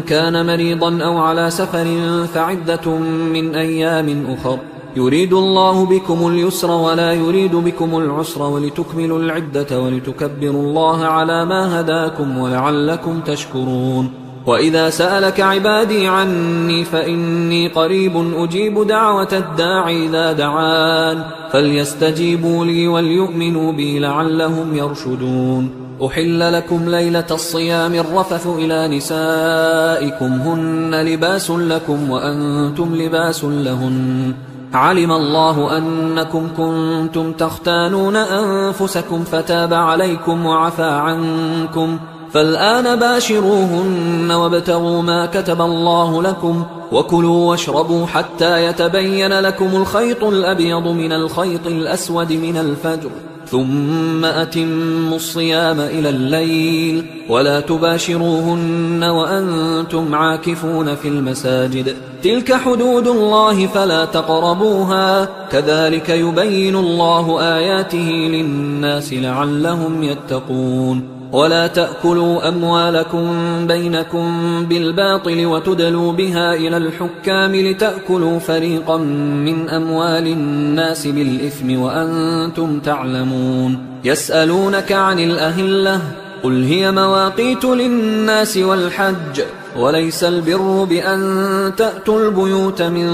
كان مريضا أو على سفر فعدة من أيام أخر، يريد الله بكم اليسر ولا يريد بكم العسر ولتكملوا العدة ولتكبروا الله على ما هداكم ولعلكم تشكرون. وإذا سألك عبادي عني فإني قريب أجيب دعوة الداعي إذا دعان، فليستجيبوا لي وليؤمنوا بي لعلهم يرشدون. أحل لكم ليلة الصيام الرفث إلى نسائكم هن لباس لكم وأنتم لباس لهن، علم الله أنكم كنتم تختانون أنفسكم فتاب عليكم وعفى عنكم، فالآن باشروهن وابتغوا ما كتب الله لكم، وكلوا واشربوا حتى يتبين لكم الخيط الأبيض من الخيط الأسود من الفجر، ثم أتموا الصيام إلى الليل، ولا تباشروهن وأنتم عاكفون في المساجد، تلك حدود الله فلا تقربوها، كذلك يبين الله آياته للناس لعلهم يتقون. ولا تأكلوا أموالكم بينكم بالباطل وتدلوا بها إلى الحكام لتأكلوا فريقا من أموال الناس بالإثم وأنتم تعلمون. يسألونك عن الأهلة قل هي مواقيت للناس والحج، وليس البر بأن تأتوا البيوت من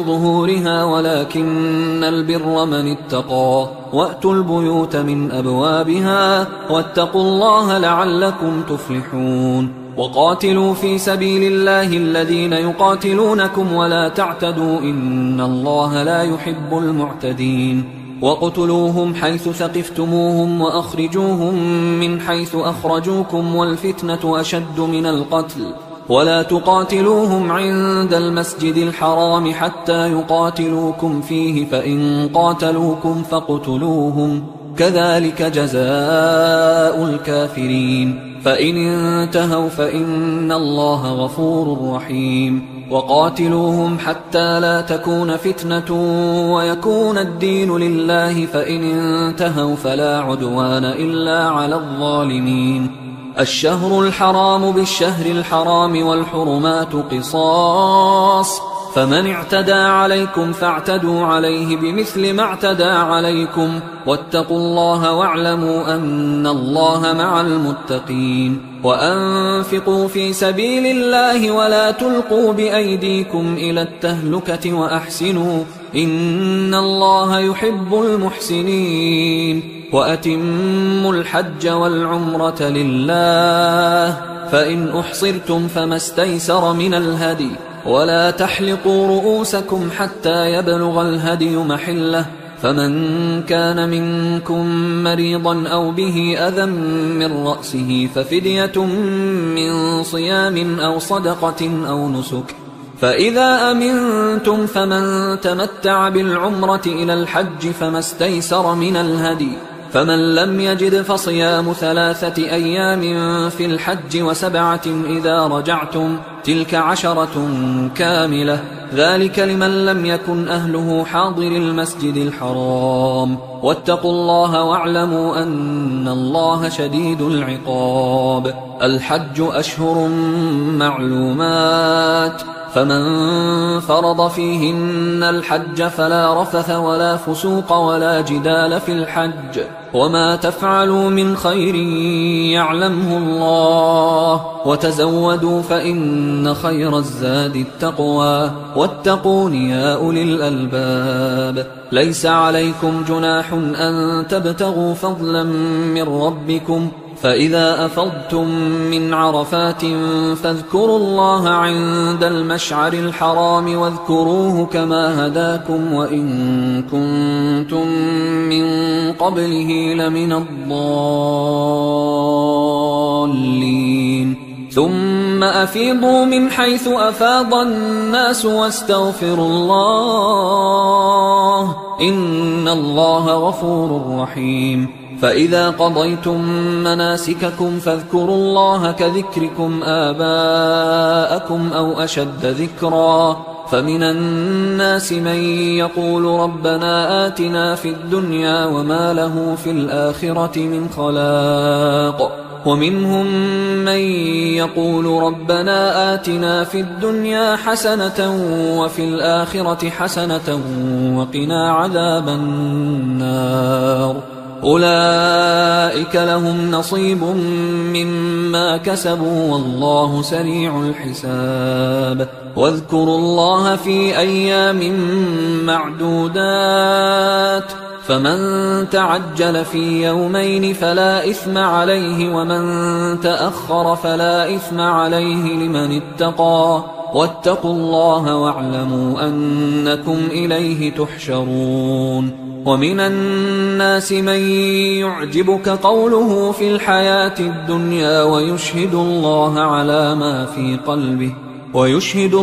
ظهورها ولكن البر من اتقى، وأتوا البيوت من أبوابها واتقوا الله لعلكم تفلحون. وقاتلوا في سبيل الله الذين يقاتلونكم ولا تعتدوا إن الله لا يحب المعتدين. وقتلوهم حيث ثقفتموهم وأخرجوهم من حيث أخرجوكم والفتنة أشد من القتل، ولا تقاتلوهم عند المسجد الحرام حتى يقاتلوكم فيه، فإن قاتلوكم فاقتلوهم، كذلك جزاء الكافرين، فإن انتهوا فإن الله غفور رحيم. وقاتلوهم حتى لا تكون فتنة ويكون الدين لله، فإن انتهوا فلا عدوان إلا على الظالمين. الشهر الحرام بالشهر الحرام والحرمات قصاص، فمن اعتدى عليكم فاعتدوا عليه بمثل ما اعتدى عليكم، واتقوا الله واعلموا أن الله مع المتقين. وأنفقوا في سبيل الله ولا تلقوا بأيديكم إلى التهلكة وأحسنوا إن الله يحب المحسنين. وأتموا الحج والعمرة لله، فإن أحصرتم فما استيسر من الهدي، ولا تحلقوا رؤوسكم حتى يبلغ الهدي محله، فمن كان منكم مريضا أو به أذى من رأسه ففدية من صيام أو صدقة أو نسك، فإذا أمنتم فمن تمتع بالعمرة إلى الحج فما استيسر من الهدي، فمن لم يجد فصيام 3 أيام في الحج و7 إذا رجعتم، تلك 10 كاملة، ذلك لمن لم يكن أهله حاضر المسجد الحرام. واتقوا الله واعلموا أن الله شديد العقاب. الحج أشهر معلومات، فمن فرض فيهن الحج فلا رفث ولا فسوق ولا جدال في الحج وما تفعلوا من خير يعلمه الله وتزودوا فإن خير الزاد التقوى واتقون يا أولي الألباب ليس عليكم جناح أن تبتغوا فضلا من ربكم فإذا أفضتم من عرفات فاذكروا الله عند المشعر الحرام واذكروه كما هداكم وإن كنتم من قبله لمن الضالين ثم أفيضوا من حيث أفاض الناس واستغفروا الله إن الله غفور رحيم فإذا قضيتم مناسككم فاذكروا الله كذكركم آباءكم أو أشد ذكرا فمن الناس من يقول ربنا آتنا في الدنيا وما له في الآخرة من خلاق ومنهم من يقول ربنا آتنا في الدنيا حسنة وفي الآخرة حسنة وقنا عذاب النار أولئك لهم نصيب مما كسبوا والله سريع الحساب واذكروا الله في أيام معدودات فمن تعجل في يومين فلا إثم عليه ومن تأخر فلا إثم عليه لمن اتقى واتقوا الله واعلموا أنكم إليه تحشرون ومن الناس من يعجبك قوله في الحياة الدنيا ويشهد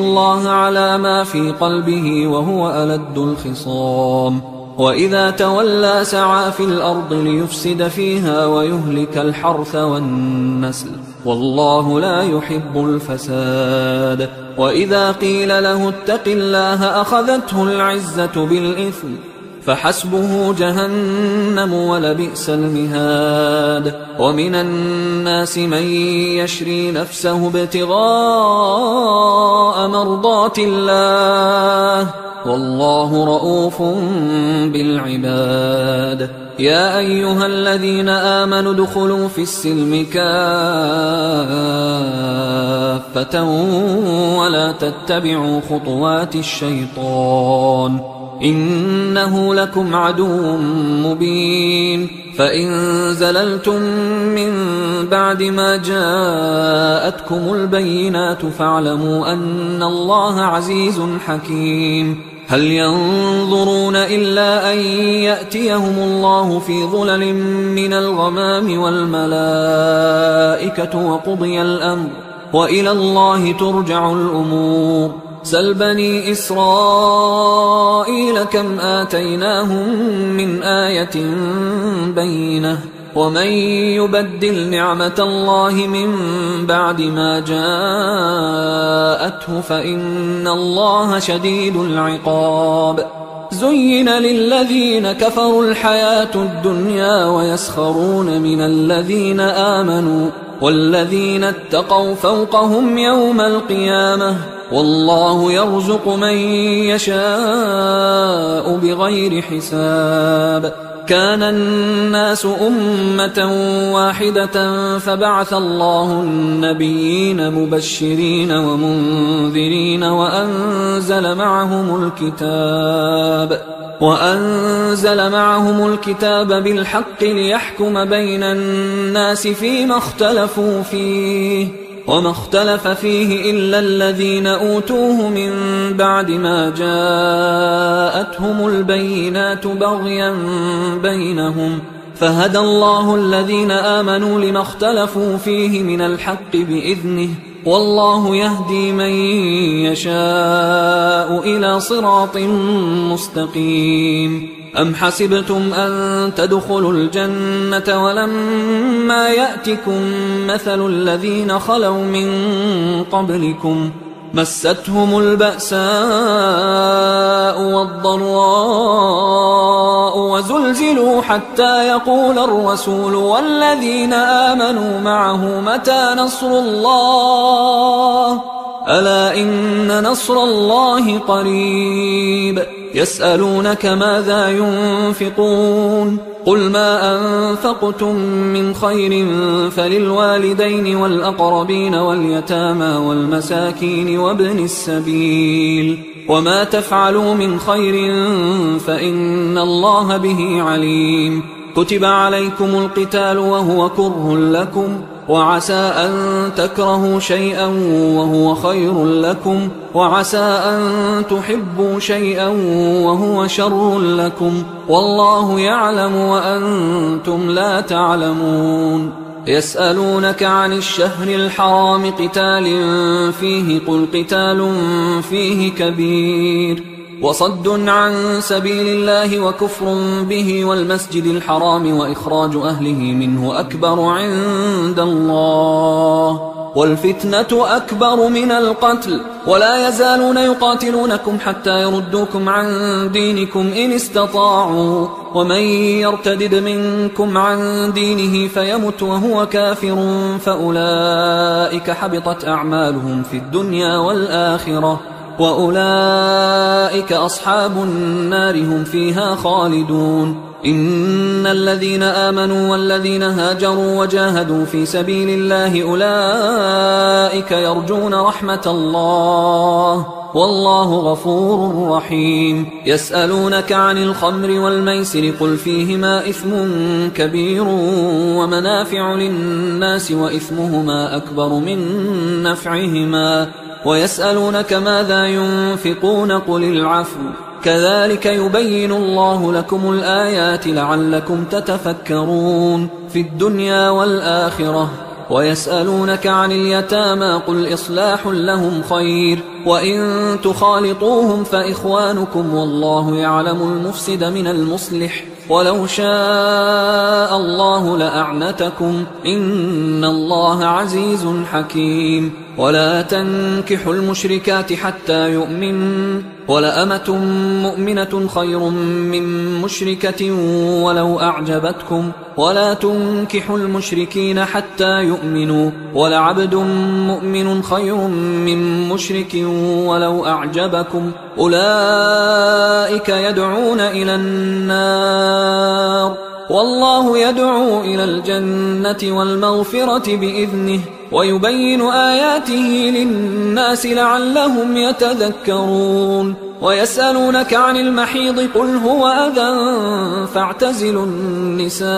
الله على ما في قلبه وهو ألد الخصام وإذا تولى سعى في الأرض ليفسد فيها ويهلك الحرث والنسل والله لا يحب الفساد وإذا قيل له اتق الله أخذته العزة بالإثم فحسبه جهنم ولبئس المهاد ومن الناس من يشري نفسه ابتغاء مرضات الله والله رؤوف بالعباد يا أيها الذين آمنوا ادخلوا في السلم كافة ولا تتبعوا خطوات الشيطان إنه لكم عدو مبين فإن زللتم من بعد ما جاءتكم البينات فاعلموا أن الله عزيز حكيم هل ينظرون إلا أن يأتيهم الله في ظلل من الغمام والملائكة وقضي الأمر وإلى الله ترجع الأمور سل بني إسرائيل كم آتيناهم من آية بينة ومن يبدل نعمة الله من بعد ما جاءته فإن الله شديد العقاب زين للذين كفروا الحياة الدنيا ويسخرون من الذين آمنوا والذين اتقوا فوقهم يوم القيامة والله يرزق من يشاء بغير حساب كان الناس أمة واحدة فبعث الله النبيين مبشرين ومنذرين وأنزل معهم الكتاب بالحق ليحكم بين الناس فيما اختلفوا فيه وما اختلف فيه إلا الذين أوتوه من بعد ما جاءتهم البينات بغيا بينهم فهدى الله الذين آمنوا لما اختلفوا فيه من الحق بإذنه والله يهدي من يشاء إلى صراط مستقيم أم حسبتم أن تدخلوا الجنة ولما يأتكم مثل الذين خلوا من قبلكم مستهم البأساء والضراء وزلزلوا حتى يقول الرسول والذين آمنوا معه متى نصر الله ألا إن نصر الله قريب يسألونك ماذا ينفقون قل ما أنفقتم من خير فللوالدين والأقربين واليتامى والمساكين وابن السبيل وما تفعلوا من خير فإن الله به عليم كتب عليكم القتال وهو كره لكم وعسى أن تكرهوا شيئا وهو خير لكم وعسى أن تحبوا شيئا وهو شر لكم والله يعلم وأنتم لا تعلمون يسألونك عن الشهر الحرام قتال فيه قل قتال فيه كبير وصد عن سبيل الله وكفر به والمسجد الحرام وإخراج أهله منه أكبر عند الله والفتنة أكبر من القتل ولا يزالون يقاتلونكم حتى يردوكم عن دينكم إن استطاعوا ومن يرتدد منكم عن دينه فيمت وهو كافر فأولئك حبطت أعمالهم في الدنيا والآخرة وأولئك أصحاب النار هم فيها خالدون إن الذين آمنوا والذين هاجروا وجاهدوا في سبيل الله أولئك يرجون رحمة الله والله غفور رحيم يسألونك عن الخمر والميسر قل فيهما إثم كبير ومنافع للناس وإثمهما أكبر من نفعهما ويسألونك ماذا ينفقون قل العفو كذلك يبين الله لكم الآيات لعلكم تتفكرون في الدنيا والآخرة ويسألونك عن اليتامى قل إصلاح لهم خير وإن تخالطوهم فإخوانكم والله يعلم المفسد من المصلح ولو شاء الله لأعنتكم إن الله عزيز حكيم ولا تنكحوا المشركات حتى يؤمنوا ولأمة مؤمنة خير من مشركة ولو أعجبتكم ولا تنكحوا المشركين حتى يؤمنوا ولعبد مؤمن خير من مشرك ولو أعجبكم أولئك يدعون إلى النار والله يدعو إلى الجنة والمغفرة بإذنه ويبين آياته للناس لعلهم يتذكرون ويسألونك عن المحيض قل هو أذى فاعتزلوا النساء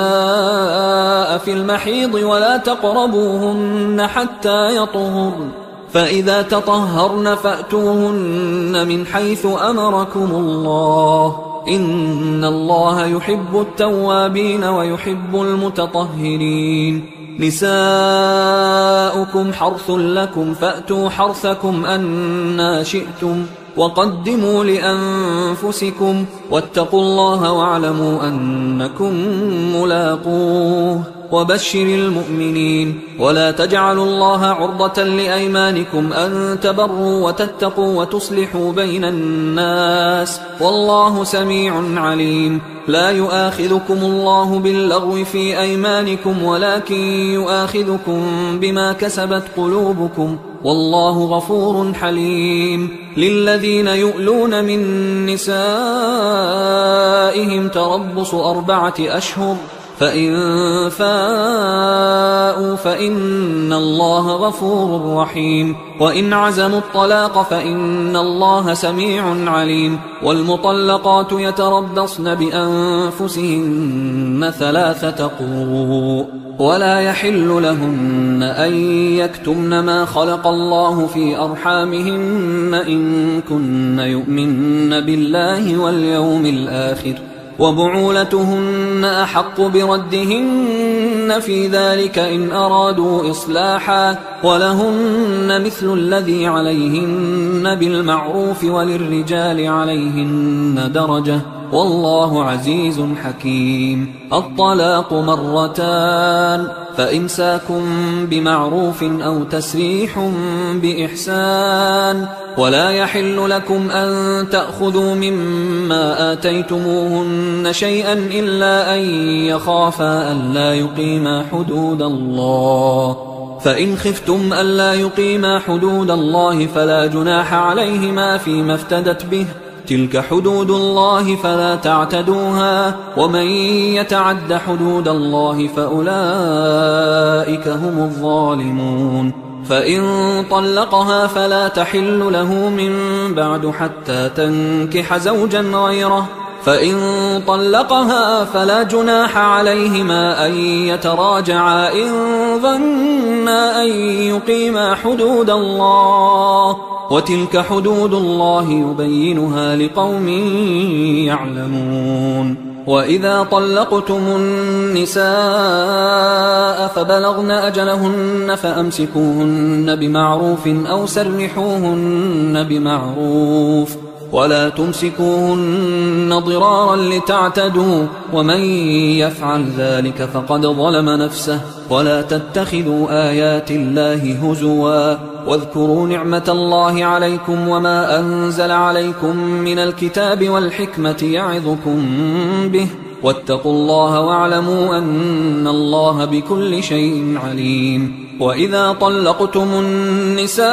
في المحيض ولا تقربوهن حتى يطهرن فإذا تطهرن فأتوهن من حيث أمركم الله إن الله يحب التوابين ويحب المتطهرين نساؤكم حرث لكم فأتوا حرثكم أنا شئتم وقدموا لأنفسكم واتقوا الله واعلموا أنكم ملاقوه وبشر المؤمنين ولا تجعلوا الله عرضة لأيمانكم أن تبروا وتتقوا وتصلحوا بين الناس والله سميع عليم لا يؤاخذكم الله باللغو في أيمانكم ولكن يؤاخذكم بما كسبت قلوبكم والله غفور حليم للذين يؤلون من نسائهم تربص 4 أشهر فإن فاءوا فإن الله غفور رحيم وإن عزموا الطلاق فإن الله سميع عليم والمطلقات يتربصن بأنفسهن 3 قروء ولا يحل لهن أن يكتمن ما خلق الله في أرحامهن إن كن يؤمن بالله واليوم الآخر وبعولتهن أحق بردهن في ذلك إن أرادوا إصلاحا ولهن مثل الذي عليهن بالمعروف وللرجال عليهن درجة والله عزيز حكيم الطلاق 2 مرتان فإمساك بمعروف أو تسريح بإحسان ولا يحل لكم أن تأخذوا مما آتيتموهن شيئا إلا أن يخافا ألا يقيما حدود الله فإن خفتم ألا يقيما حدود الله فلا جناح عليهما فيما افتدت به، تلك حدود الله فلا تعتدوها، ومن يتعد حدود الله فأولئك هم الظالمون. فإن طلقها فلا تحل له من بعد حتى تنكح زوجا غيره، فإن طلقها فلا جناح عليهما أن يتراجعا إن ظنا أن يقيما حدود الله، وتلك حدود الله يبينها لقوم يعلمون. وإذا طلقتم النساء فبلغن أجلهن فأمسكوهن بمعروف أو سرحوهن بمعروف، ولا تمسكوهن ضرارا لتعتدوا، ومن يفعل ذلك فقد ظلم نفسه. ولا تتخذوا آيات الله هزوا، واذكروا نعمة الله عليكم وما أنزل عليكم من الكتاب والحكمة يعظكم به، واتقوا الله واعلموا أن الله بكل شيء عليم. وإذا طلقتم النساء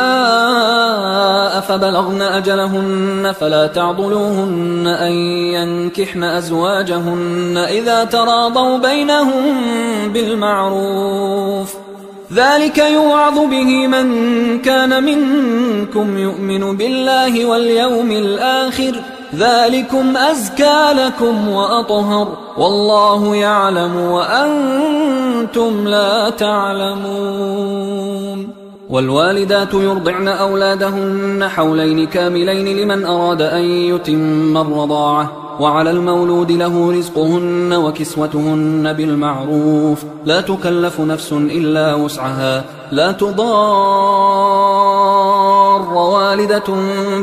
فبلغن أجلهن فلا تعضلوهن أن ينكحن أزواجهن إذا تراضوا بينهم بالمعروف، ذلك يوعظ به من كان منكم يؤمن بالله واليوم الآخر، ذلكم أزكى لكم وأطهر، والله يعلم وأنتم لا تعلمون. والوالدات يرضعن أولادهن حولين كاملين لمن أراد أن يتم الرضاعة، وعلى المولود له رزقهن وكسوتهن بالمعروف، لا تكلف نفس إلا وسعها، لا تضار والدة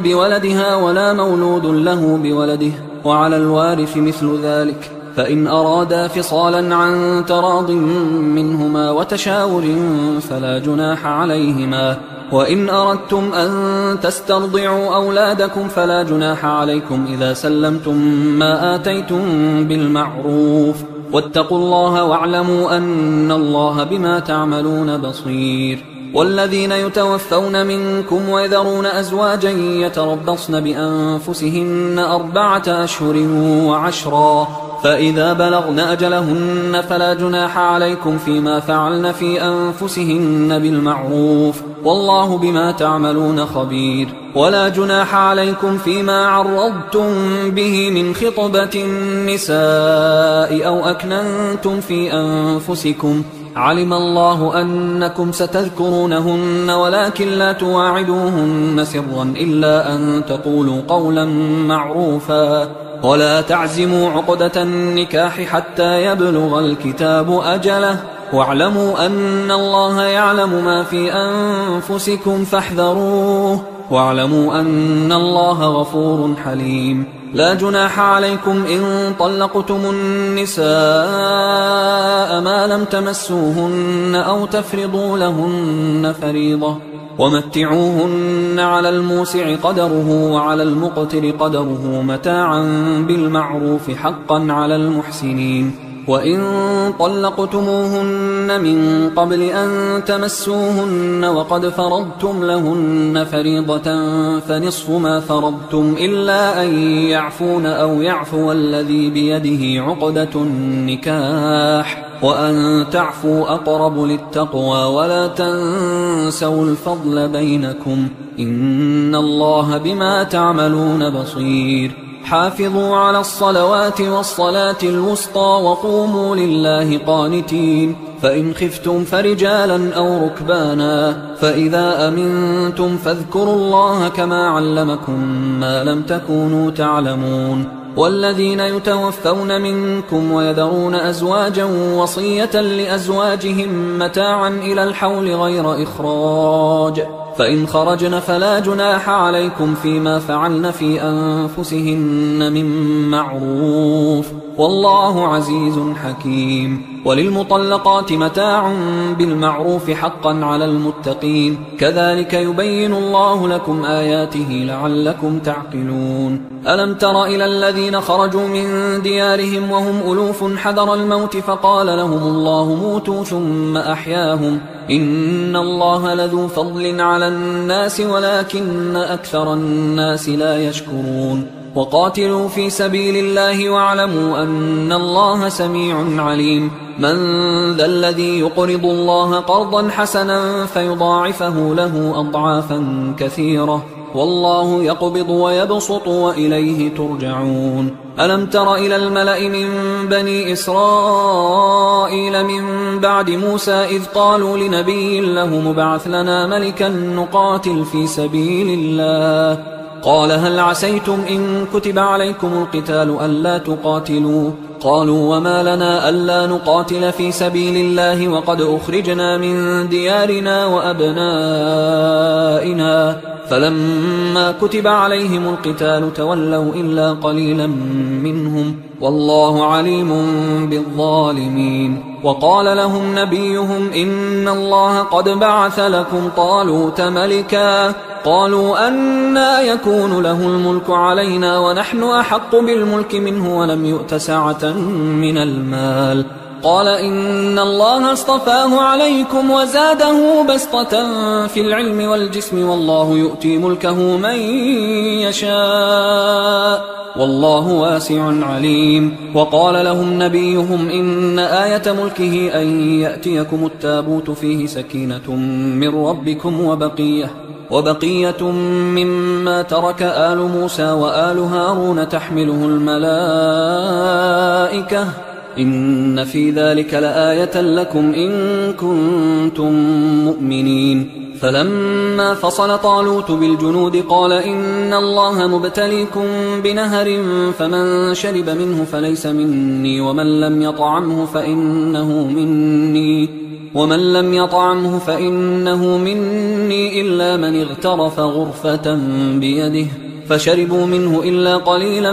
بولدها ولا مولود له بولده، وعلى الوارث مثل ذلك، فإن أرادا فصالا عن تراض منهما وتشاور فلا جناح عليهما. وإن أردتم أن تسترضعوا أولادكم فلا جناح عليكم إذا سلمتم ما آتيتم بالمعروف، واتقوا الله واعلموا أن الله بما تعملون بصير. والذين يتوفون منكم ويذرون أزواجا يتربصن بأنفسهن 4 أشهر وعشرا، فإذا بلغن أجلهن فلا جناح عليكم فيما فعلن في أنفسهن بالمعروف، والله بما تعملون خبير. ولا جناح عليكم فيما عرضتم به من خطبة النساء أو أكننتم في أنفسكم، علم الله أنكم ستذكرونهن ولكن لا تواعدوهن سرا إلا أن تقولوا قولا معروفا، ولا تعزموا عقدة النكاح حتى يبلغ الكتاب أجله، واعلموا أن الله يعلم ما في أنفسكم فاحذروه، واعلموا أن الله غفور حليم. لا جناح عليكم إن طلقتم النساء ما لم تمسوهن أو تفرضوا لهن فريضة، ومتعوهن على الموسع قدره وعلى المقتر قدره متاعا بالمعروف حقا على المحسنين. وإن طلقتموهن من قبل أن تمسوهن وقد فرضتم لهن فريضة فنصف ما فرضتم إلا أن يعفون أو يعفو الذي بيده عقدة النكاح، وأن تعفوا أقرب للتقوى، ولا تنسوا الفضل بينكم، إن الله بما تعملون بصير. حافظوا على الصلوات والصلاة الوسطى وقوموا لله قانتين، فإن خفتم فرجالا أو ركبانا، فإذا أمنتم فاذكروا الله كما علمكم ما لم تكونوا تعلمون. والذين يتوفون منكم ويذرون أزواجا وصية لأزواجهم متاعا إلى الحول غير إخراج، فإن خرجن فلا جناح عليكم فيما فعلن في أنفسهن من معروف، والله عزيز حكيم. وللمطلقات متاع بالمعروف حقا على المتقين، كذلك يبين الله لكم آياته لعلكم تعقلون. ألم تر إلى الذين خرجوا من ديارهم وهم ألوف حذر الموت فقال لهم الله موتوا ثم أحياهم، إن الله لذو فضل على الناس ولكن أكثر الناس لا يشكرون. وقاتلوا في سبيل الله واعلموا أن الله سميع عليم. من ذا الذي يقرض الله قرضا حسنا فيضاعفه له أضعافا كثيرة، والله يقبض ويبسط وإليه ترجعون. ألم تر إلى الملأ من بني إسرائيل من بعد موسى إذ قالوا لنبي له مبعث لنا ملكا نقاتل في سبيل الله، قال هل عسيتم إن كتب عليكم القتال ألا تقاتلوا؟ قالوا وما لنا ألا نقاتل في سبيل الله وقد أخرجنا من ديارنا وأبنائنا، فلما كتب عليهم القتال تولوا إلا قليلا منهم، والله عليم بالظالمين. وقال لهم نبيهم إن الله قد بعث لكم طالوت ملكا، قالوا أنى يكون له الملك علينا ونحن أحق بالملك منه ولم يؤت سعة من المال، قال إن الله اصطفاه عليكم وزاده بسطة في العلم والجسم، والله يؤتي ملكه من يشاء والله واسع عليم. وقال لهم نبيهم إن آية ملكه أن يأتيكم التابوت فيه سكينة من ربكم وبقية مما ترك آل موسى وآل هارون تحمله الملائكة، إن في ذلك لآية لكم إن كنتم مؤمنين. فلما فصل طالوت بالجنود قال إن الله مبتليكم بنهر فمن شرب منه فليس مني ومن لم يطعمه فإنه مني إلا من اغترف غرفة بيده، فشربوا منه إلا قليلا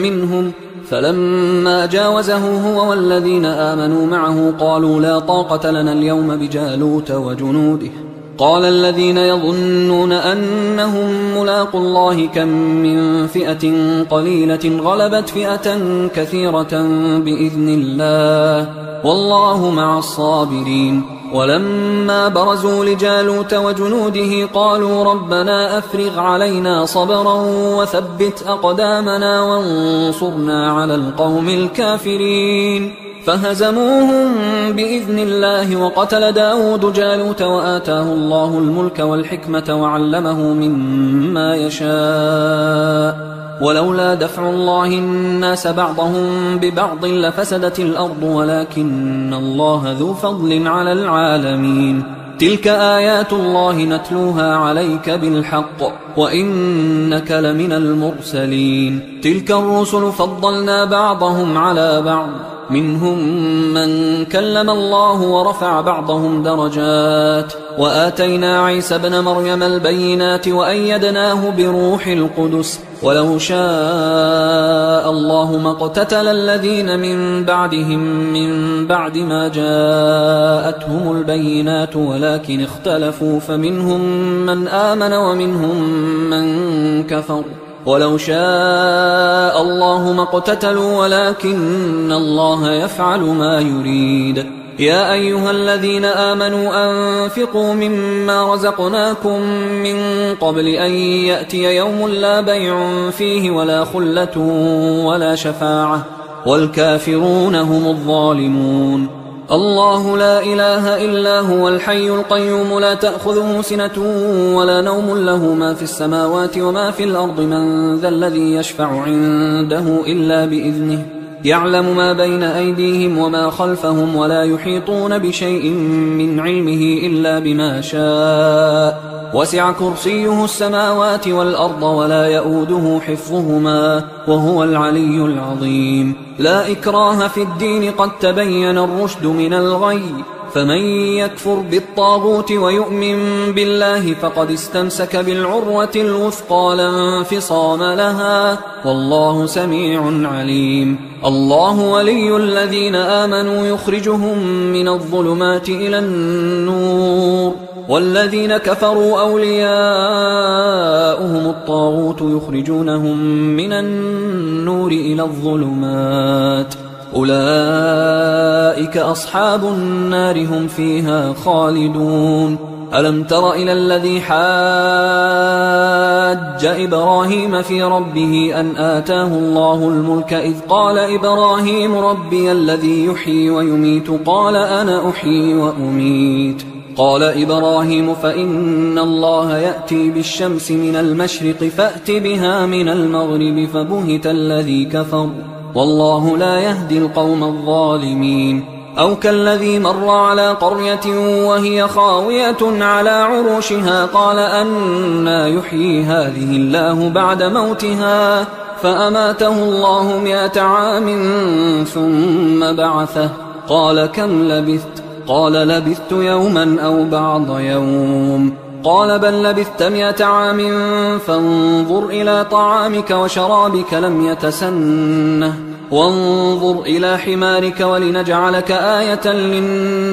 منهم. فلما جاوزه هو والذين آمنوا معه قالوا لا طاقة لنا اليوم بجالوت وجنوده. قال الذين يظنون أنهم ملاقوا الله كم من فئة قليلة غلبت فئة كثيرة بإذن الله والله مع الصابرين. ولما برزوا لجالوت وجنوده قالوا ربنا أفرغ علينا صبرا وثبت أقدامنا وانصرنا على القوم الكافرين، فهزموهم بإذن الله. وقتل داود جالوت وآتاه الله الملك والحكمة وعلمه مما يشاء، ولولا دفع الله الناس بعضهم ببعض لفسدت الأرض ولكن الله ذو فضل على العالمين. تلك آيات الله نتلوها عليك بالحق وإنك لمن المرسلين. تلك الرسل فضلنا بعضهم على بعض، منهم من كلم الله ورفع بعضهم درجات، وآتينا عيسى ابن مريم البينات وأيدناه بروح القدس، ولو شاء الله ما اقتتل الذين من بعدهم من بعد ما جاءتهم البينات ولكن اختلفوا فمنهم من آمن ومنهم من كفر، ولو شاء الله ما اقتتلوا ولكن الله يفعل ما يريد. يا أيها الذين آمنوا أنفقوا مما رزقناكم من قبل أن يأتي يوم لا بيع فيه ولا خلة ولا شفاعة والكافرون هم الظالمون. الله لا إله إلا هو الحي القيوم لا تأخذه سنة ولا نوم، له ما في السماوات وما في الأرض، من ذا الذي يشفع عنده إلا بإذنه، يعلم ما بين أيديهم وما خلفهم ولا يحيطون بشيء من علمه إلا بما شاء، وسع كرسيه السماوات والأرض ولا يؤوده حفظهما وهو العلي العظيم. لا إكراه في الدين قد تبين الرشد من الغي، فمن يكفر بالطاغوت ويؤمن بالله فقد استمسك بالعروة الوثقى لا انفصام لها، والله سميع عليم. الله ولي الذين آمنوا يخرجهم من الظلمات إلى النور، والذين كفروا أولياؤهم الطاغوت يخرجونهم من النور إلى الظلمات، أولئك أصحاب النار هم فيها خالدون. ألم تر إلى الذي حاج إبراهيم في ربه أن آتاه الله الملك إذ قال إبراهيم ربي الذي يحيي ويميت قال أنا أحيي وأميت. قال إبراهيم فإن الله يأتي بالشمس من المشرق فأت بها من المغرب فبهت الذي كفر والله لا يهدي القوم الظالمين. أو كالذي مر على قرية وهي خاوية على عروشها قال أنى يحيي هذه الله بعد موتها فأماته الله 100 عام ثم بعثه قال كم لبثت؟ قال لبثت يوما أو بعض يوم. قال بل لبثت 100 عام فانظر إلى طعامك وشرابك لم يتسنه وانظر إلى حمارك ولنجعلك آية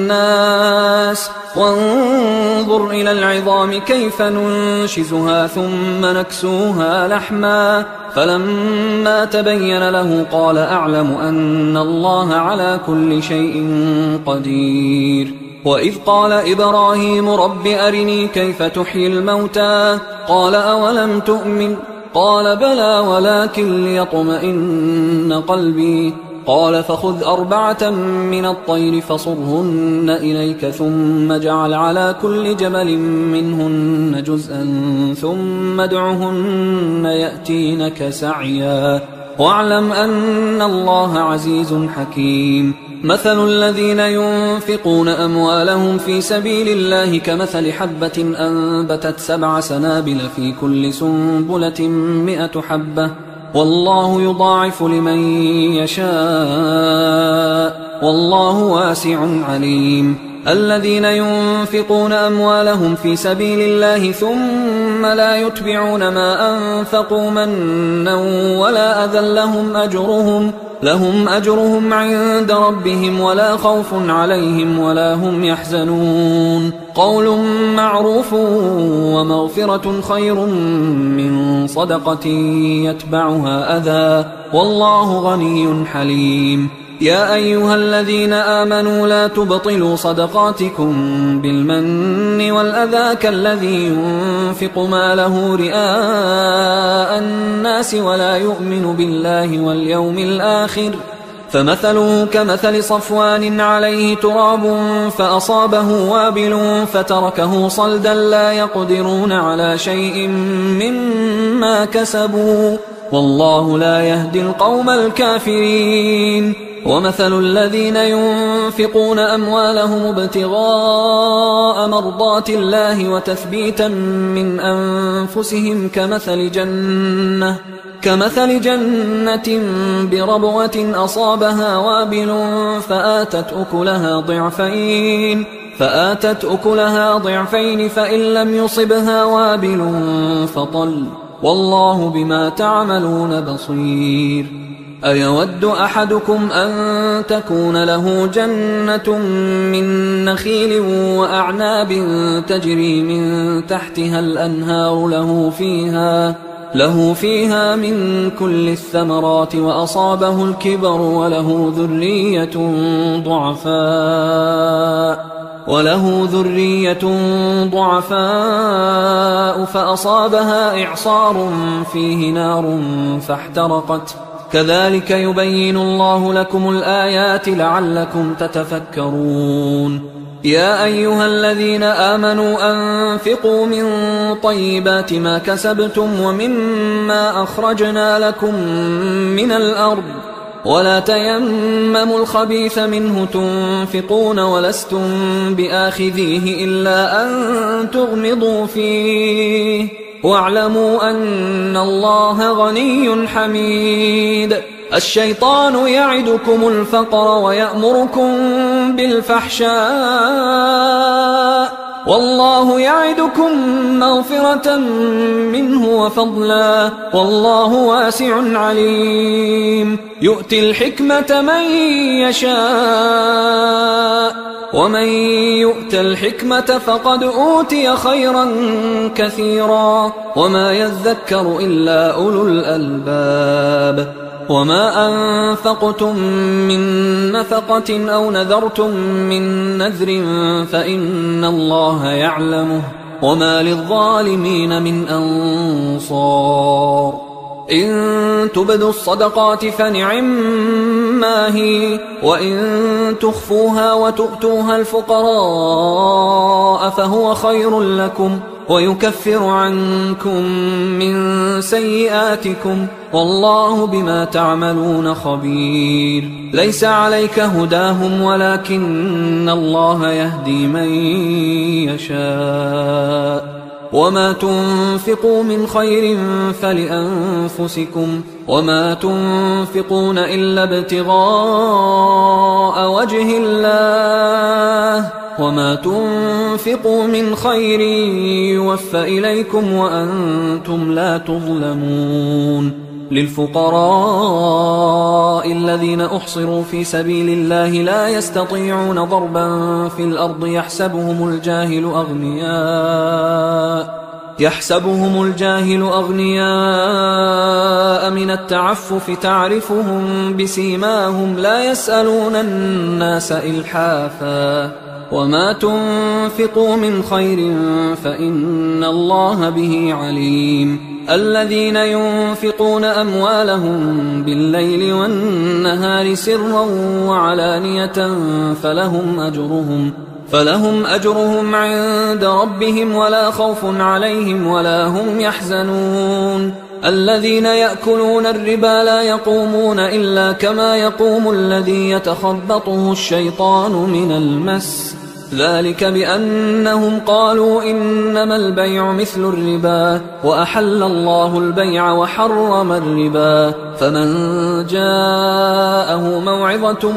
للناس وانظر إلى العظام كيف ننشزها ثم نكسوها لحما فلما تبين له قال أعلم أن الله على كل شيء قدير. وإذ قال إبراهيم رب أرني كيف تحيي الموتى قال أولم تؤمن قال بلى ولكن ليطمئن قلبي قال فخذ 4 من الطير فصرهن إليك ثم اجعل على كل جبل منهن جزءا ثم ادعهن يأتينك سعيا واعلم أن الله عزيز حكيم. مثل الذين ينفقون أموالهم في سبيل الله كمثل حبة أنبتت 7 سنابل في كل سنبلة 100 حبة والله يضاعف لمن يشاء والله واسع عليم. الذين ينفقون أموالهم في سبيل الله ثم لا يتبعون ما أنفقوا منا ولا أذى لهم أجرهم عند ربهم ولا خوف عليهم ولا هم يحزنون. قول معروف ومغفرة خير من صدقة يتبعها أذى والله غني حليم. يا أيها الذين آمنوا لا تبطلوا صدقاتكم بالمن والأذى كالذي ينفق ماله رئاء الناس ولا يؤمن بالله واليوم الآخر فمثله كمثل صفوان عليه تراب فأصابه وابل فتركه صلدا لا يقدرون على شيء مما كسبوا والله لا يهدي القوم الكافرين. ومثل الذين ينفقون أموالهم ابتغاء مرضات الله وتثبيتا من أنفسهم كمثل جنة بربوة أصابها وابل فآتت أكلها ضعفين فإن لم يصبها وابل فطل والله بما تعملون بصير. أيود أحدكم أن تكون له جنة من نخيل وأعناب تجري من تحتها الأنهار له فيها من كل الثمرات وأصابه الكبر وله ذرية ضعفاء فأصابها إعصار فيه نار فاحترقت كذلك يبين الله لكم الآيات لعلكم تتفكرون. يا أيها الذين آمنوا أنفقوا من طيبات ما كسبتم ومما أخرجنا لكم من الأرض ولا تيمموا الخبيث منه تنفقون ولستم بآخذيه إلا أن تغمضوا فيه واعلموا أن الله غني حميد. الشيطان يعدكم الفقر ويأمركم بالفحشاء والله يعدكم مغفرة منه وفضلا والله واسع عليم يؤتي الحكمة من يشاء ومن يؤت الحكمة فقد أوتي خيرا كثيرا وما يذكر إلا أولو الألباب وما أنفقتم من نفقة أو نذرتم من نذر فإن الله يعلمه وما للظالمين من أنصار إن تبدوا الصدقات فنعما هي وإن تخفوها وتؤتوها الفقراء فهو خير لكم ويكفر عنكم من سيئاتكم والله بما تعملون خبير ليس عليك هداهم ولكن الله يهدي من يشاء وما تنفقوا من خير فلأنفسكم وما تنفقون إلا ابتغاء وجه الله وما تنفقوا من خير يوفى إليكم وأنتم لا تظلمون للفقراء الذين أحصروا في سبيل الله لا يستطيعون ضربا في الأرض يحسبهم الجاهل أغنياء من التعفف تعرفهم بسيماهم لا يسألون الناس إلحافا وما تنفقوا من خير فإن الله به عليم الذين ينفقون أموالهم بالليل والنهار سرا وعلانية فلهم أجرهم عند ربهم ولا خوف عليهم ولا هم يحزنون الذين يأكلون الربا لا يقومون إلا كما يقوم الذي يتخبطه الشيطان من المس ذلك بأنهم قالوا إنما البيع مثل الربا وأحل الله البيع وحرم الربا فمن جاءه موعظة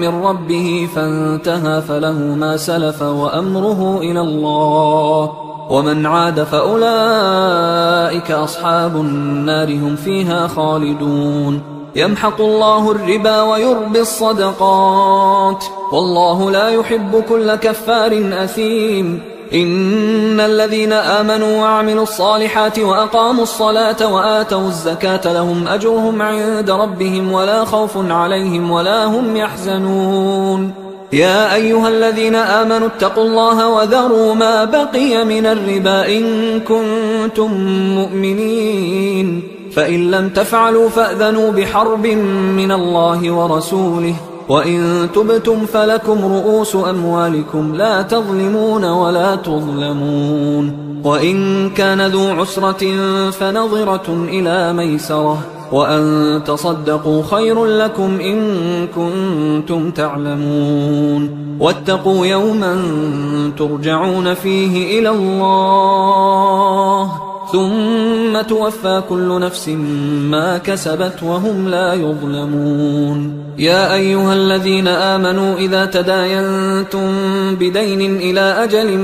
من ربه فانتهى فله ما سلف وأمره إلى الله ومن عاد فأولئك أصحاب النار هم فيها خالدون يمحق الله الربا ويربي الصدقات والله لا يحب كل كفار أثيم إن الذين آمنوا وعملوا الصالحات وأقاموا الصلاة وآتوا الزكاة لهم أجرهم عند ربهم ولا خوف عليهم ولا هم يحزنون يا أيها الذين آمنوا اتقوا الله وذروا ما بقي من الربا إن كنتم مؤمنين فإن لم تفعلوا فأذنوا بحرب من الله ورسوله وإن تبتم فلكم رؤوس أموالكم لا تظلمون ولا تظلمون وإن كان ذو عسرة فنظرة إلى ميسرة وأن تصدقوا خير لكم إن كنتم تعلمون واتقوا يوما ترجعون فيه إلى الله ثم توفى كل نفس ما كسبت وهم لا يظلمون يا أيها الذين آمنوا إذا تداينتم بدين إلى أجل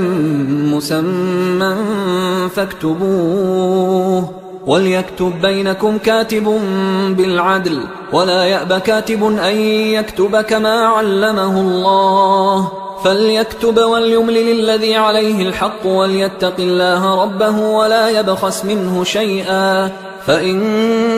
مسمى فاكتبوه وليكتب بينكم كاتب بالعدل ولا يأب كاتب أن يكتب كما علمه الله فليكتب وليملل الذي عليه الحق وليتق الله ربه ولا يبخس منه شيئا فإن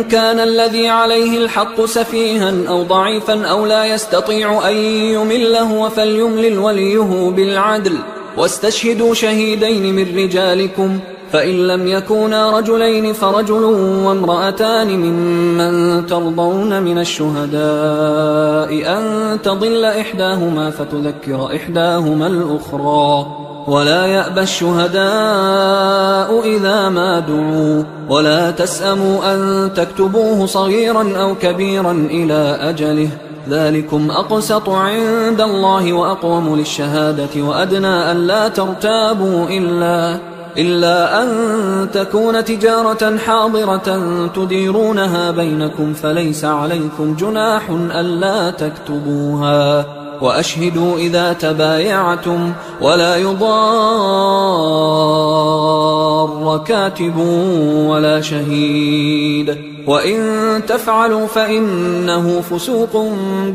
كان الذي عليه الحق سفيها أو ضعيفا أو لا يستطيع أن يمله فليملل وليه بالعدل واستشهدوا شهيدين من رجالكم فإن لم يكونا رجلين فرجل وامرأتان ممن ترضون من الشهداء أن تضل إحداهما فتذكر إحداهما الأخرى ولا يأبى الشهداء إذا ما دعوا ولا تسأموا أن تكتبوه صغيرا أو كبيرا إلى أجله ذلكم أقسط عند الله وأقوم للشهادة وأدنى أن لا ترتابوا إلا أن تكون تجارة حاضرة تديرونها بينكم فليس عليكم جناح ألا تكتبوها وأشهدوا إذا تبايعتم ولا يضار كاتب ولا شهيد، وإن تفعلوا فإنه فسوق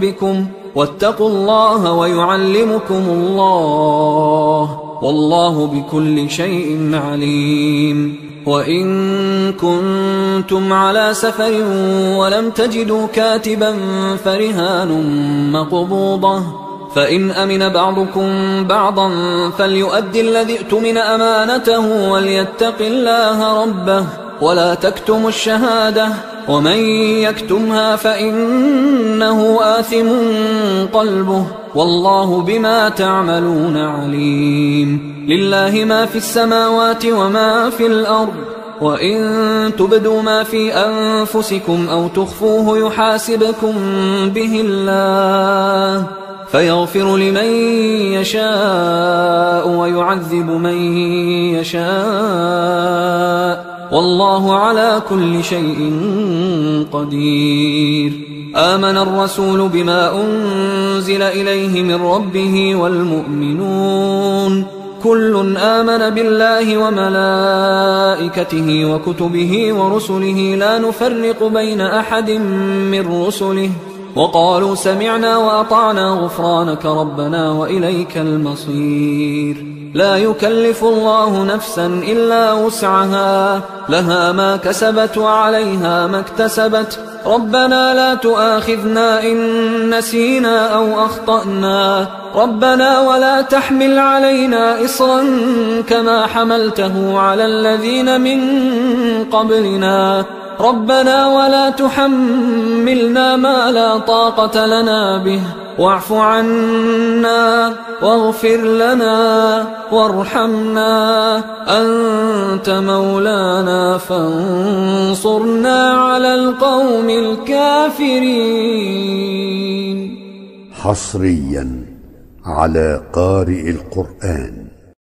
بكم، واتقوا الله ويعلمكم الله، والله بكل شيء عليم. وإن كنتم على سفر ولم تجدوا كاتبا فرهان مقبوضة، فإن أمن بعضكم بعضا فليؤدي الذي اؤتمن أمانته وليتق الله ربه ولا تكتموا الشهادة، ومن يكتمها فإنه آثم قلبه، والله بما تعملون عليم. لله ما في السماوات وما في الأرض، وإن تبدوا ما في أنفسكم أو تخفوه يحاسبكم به الله، فيغفر لمن يشاء ويعذب من يشاء، والله على كل شيء قدير. آمن الرسول بما أنزل إليه من ربه والمؤمنون كل آمن بالله وملائكته وكتبه ورسله لا نفرق بين أحد من رسله، وقالوا سمعنا وأطعنا غفرانك ربنا وإليك المصير. لا يكلف الله نفسا إلا وسعها، لها ما كسبت وعليها ما اكتسبت، ربنا لا تؤاخذنا إن نسينا أو أخطأنا، ربنا ولا تحمل علينا إصرا كما حملته على الذين من قبلنا، ربنا ولا تحملنا ما لا طاقة لنا به، واعف عنا واغفر لنا وارحمنا، أنت مولانا فانصرنا على القوم الكافرين. حصريا على قارئ القرآن.